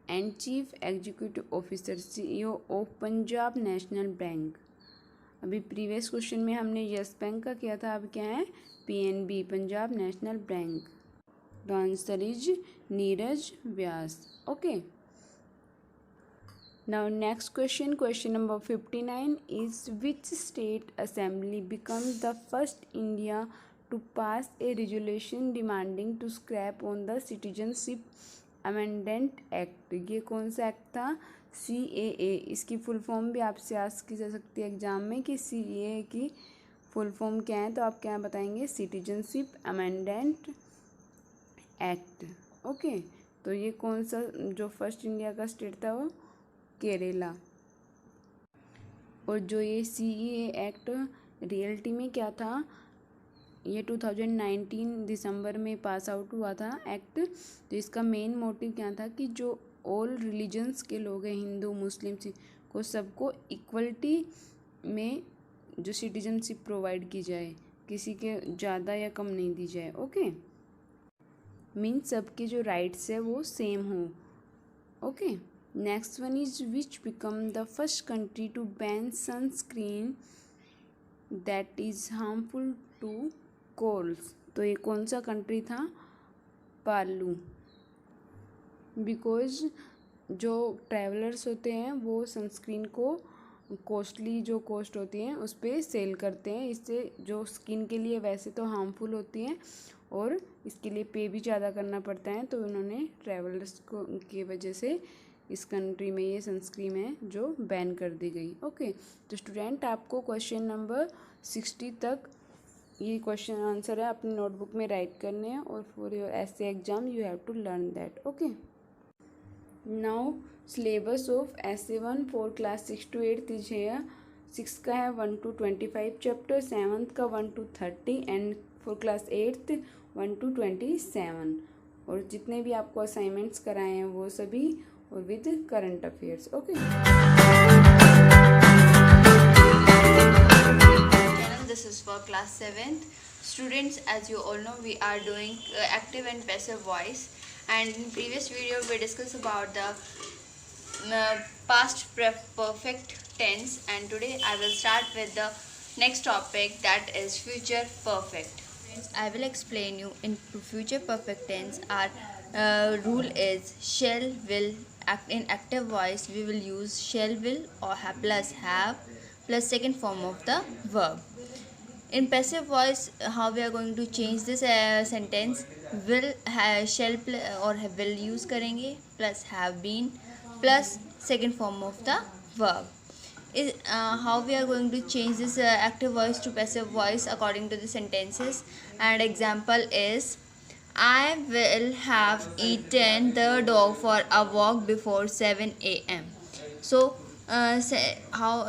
and chief executive officer CEO of Punjab national bank. अभी प्रीवियस क्वेश्चन में हमने यस बैंक का किया था, अब क्या है? PNB Punjab national bank. The answer is Neeraj Vyas. Okay, now next question number 59 is which state assembly becomes the first India to pass a resolution demanding to scrap on the citizenship amendment act। ये कौन सा एक्ट था? CAA। इसकी फुल फॉर्म भी आपसे आस्क की जा सकती है एग्जाम में कि CAA की फुल फॉर्म क्या है। तो आप क्या बताएंगे? Citizenship amendment act. ओके, तो ये कौन सा जो फर्स्ट इंडिया का स्टेट था? वो केरला। और जो ये CEA एक्ट रियलिटी में क्या था, ये 2019 दिसंबर में पास आउट हुआ था एक्ट। तो इसका मेन मोटिव क्या था कि जो ऑल रिलीजन्स के लोग हैं, हिंदू मुस्लिम सिख को, सबको इक्वलिटी में जो सिटीजनशिप प्रोवाइड की जाए, किसी के ज़्यादा या कम नहीं दी जाए। ओके, मीन्स सबके जो राइट्स है वो सेम हो। Okay, next one is which become the first country to ban sunscreen that is harmful to corals. तो ये कौन सा कंट्री था? पालू। बिकॉज जो ट्रैवलर्स होते हैं वो सनस्क्रीन को कॉस्टली जो कॉस्ट होती हैं उस पर सेल करते हैं, इससे जो स्किन के लिए वैसे तो हार्मफुल होती हैं और इसके लिए पे भी ज़्यादा करना पड़ता है। तो उन्होंने ट्रैवलर्स को की वजह से इस कंट्री में ये सनस्क्रीन है जो बैन कर दी गई। ओके, तो स्टूडेंट आपको क्वेश्चन नंबर 60 तक ये क्वेश्चन आंसर है अपनी नोटबुक में राइट करने हैं, और for your essay exam you have to learn that. Okay, now syllabus of essay 1 for class 6 to 8 is here. 6 का है 1 to 25 चैप्टर, 7th का 1 to 30 and for class 8th 1 to 27। और जितने भी आपको असाइनमेंट्स कराए हैं वो सभी, और with current affairs. Okay, this is for class 7th. Students, as you all know, we are doing active and passive voice, and in previous video we discussed about the past perfect tense, and today I will start with the next topic, that is future perfect. I will explain you in future perfect tense. Our rule is shall, will. In active voice we will use shall, will or have plus second form of the verb. In passive voice, how we are going to change this sentence, will shall or will use करेंगे plus have been plus second form of the verb. How we are going to change this active voice to passive voice according to the sentences, and example is I will have eaten the dog for a walk before 7 a.m. So how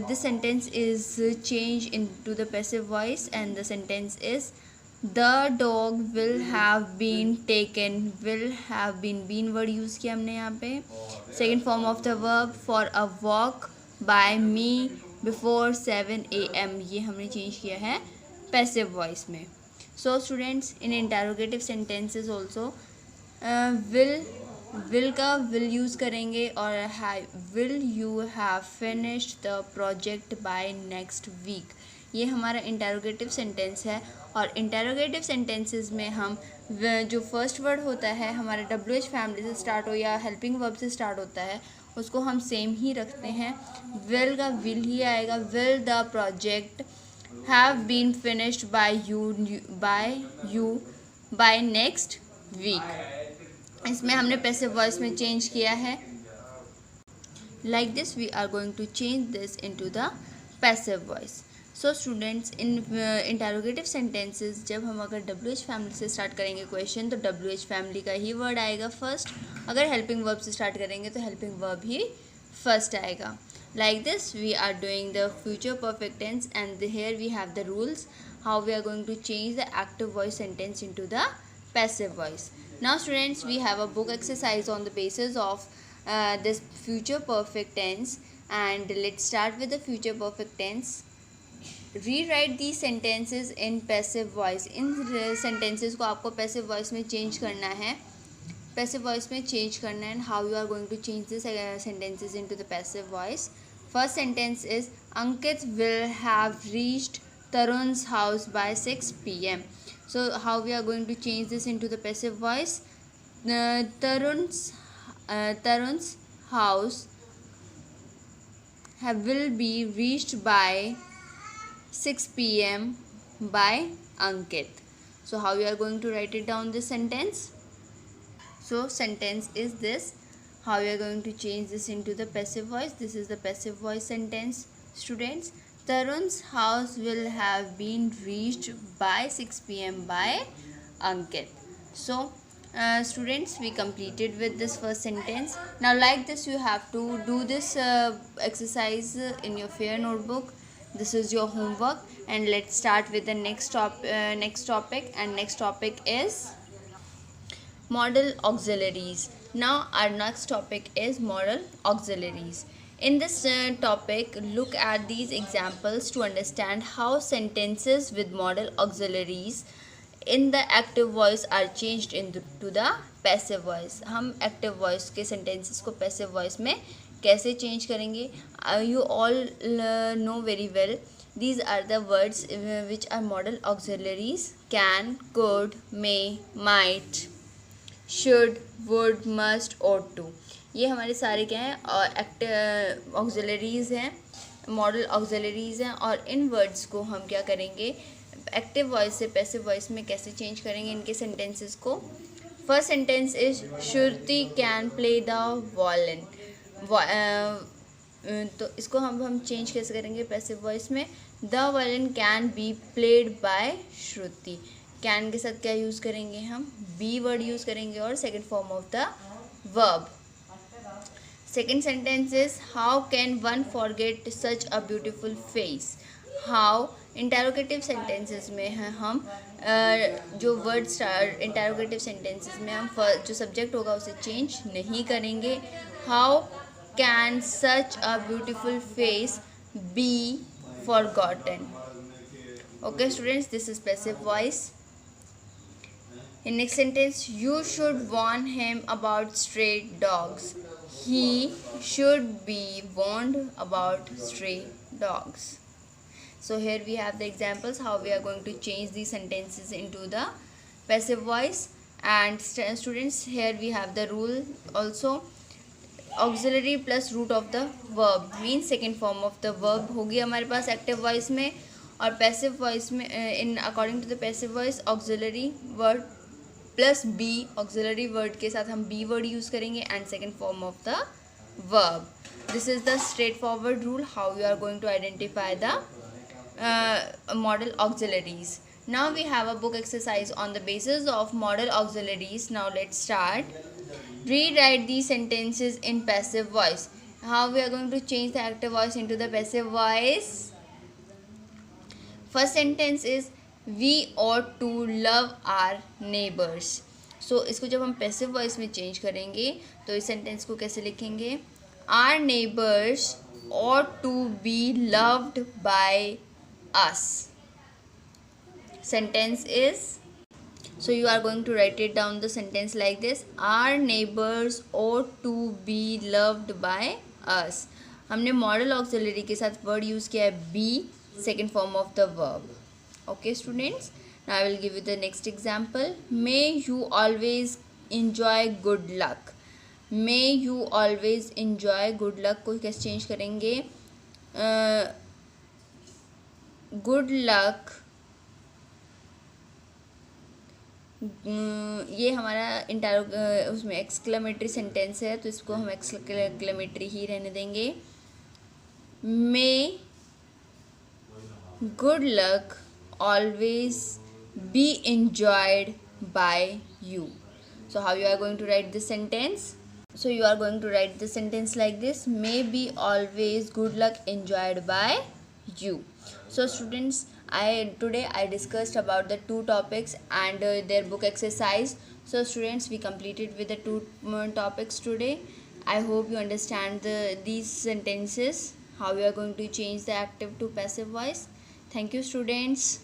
this sentence is changed into the passive voice, and the sentence is the dog will have been taken. Will have been word use किया हमने यहाँ पे। second form of the verb for a walk by me before 7 a.m. ये हमने चेंज किया है passive voice में। So students, in interrogative sentences also will का will use करेंगे, और will you have finished the project by next week। ये हमारा interrogative sentence है, और interrogative sentences में हम जो first word होता है हमारे WH family से start हो या helping verb से start होता है उसको हम same ही रखते हैं। will का will ही आएगा। will the project have been finished by you by next week। इसमें हमने passive voice में change किया है। Like this we are going to change this into the passive voice. So students, in interrogative sentences जब हम अगर WH family से start करेंगे question तो WH family का ही word आएगा first। अगर helping verb से start करेंगे तो helping verb ही first आएगा। Like this we are doing the future perfect tense, and here we have the rules how we are going to change the active voice sentence into the passive voice. Now students, we have a book exercise on the basis of this future perfect tense, and let's start with the future perfect tense. Rewrite these sentences in passive voice. In sentences को आपको passive voice में change करना है, passive voice में change करना है। And how you are going to change these sentences into the passive voice? First sentence is Ankit will have reached Tarun's house by 6 p.m. So how we are going to change this into the passive voice? Tarun's house will be reached by 6 p.m. by Ankit. So how we are going to write it down this sentence? So sentence is this. How we are going to change this into the passive voice? This is the passive voice sentence, students. Tarun's house will have been reached by 6 p.m. by Ankit. So Students, we completed with this first sentence. Now like this you have to do this exercise in your fair notebook. This is your homework, and let's start with the next topic, and next topic is modal auxiliaries. Now our next topic is modal auxiliaries. In this topic, look at these examples to understand how sentences with modal auxiliaries in the active voice are changed into the passive voice. हम active voice के sentences को passive voice में कैसे change करेंगे? You all know very well. These are the words which are modal auxiliaries: can, could, may, might, should, would, must, ought to. ये हमारे सारे क्या हैं? और एक्टिव ऑक्सिलरीज हैं, मॉडल ऑक्सिलरीज हैं, और इन वर्ड्स को हम क्या करेंगे? एक्टिव वॉइस से पैसिव वॉइस में कैसे चेंज करेंगे इनके सेंटेंसेस को? First sentence is Shruti can play the violin. तो इसको हम चेंज कैसे करेंगे पैसिव वॉइस में? The violin can be played by Shruti. Can के साथ क्या यूज़ करेंगे हम? बी वर्ड यूज़ करेंगे और second form of the verb. Second sentence is how can one forget such a beautiful face? How interrogative sentences में हैं हम जो words interrogative sentences में हम जो subject होगा उसे change नहीं करेंगे. How can such a beautiful face be forgotten? Okay students, this is passive voice. In next sentence, you should warn him about stray dogs. He should be warned about stray dogs. So here we have the examples how we are going to change these sentences into the passive voice. And students, here we have the rule also. Auxiliary plus root of the verb means second form of the verb होगी हमारे पास active voice में, और passive voice में in according to the passive voice auxiliary word plus be. Auxiliary word के साथ हम बी वर्ड यूज़ करेंगे and second form of the verb. This is the straightforward rule how you are going to identify the modal auxiliaries. Now we have a book exercise on the basis of modal auxiliaries. Now let's start. Rewrite the sentences in passive voice. How we are going to change the active voice into the passive voice. First sentence is We ought to love our neighbors. So इसको जब हम पैसिव वॉइस में चेंज करेंगे तो इस सेंटेंस को कैसे लिखेंगे? Our neighbors ought to be loved by us. Sentence is, so you are going to write it down the sentence like this: Our neighbors ought to be loved by us. हमने मॉडल ऑक्सिलरी के साथ वर्ड यूज़ किया है be, second form of the verb. Okay students, now I will give you the next example. May you always enjoy good luck. May you always enjoy good luck को कैसे चेंज करेंगे? good luck ये हमारा उसमें एक्सक्लेमेटरी सेंटेंस है तो इसको हम एक्सक्लेमेटरी ही रहने देंगे. May good luck always be enjoyed by you. So how you are going to write this sentence? So you are going to write the sentence like this: may be always good luck enjoyed by you. So students, today I discussed about the two topics and their book exercise. So students, we completed with the two topics today. I hope you understand these sentences, how you are going to change the active to passive voice. Thank you students.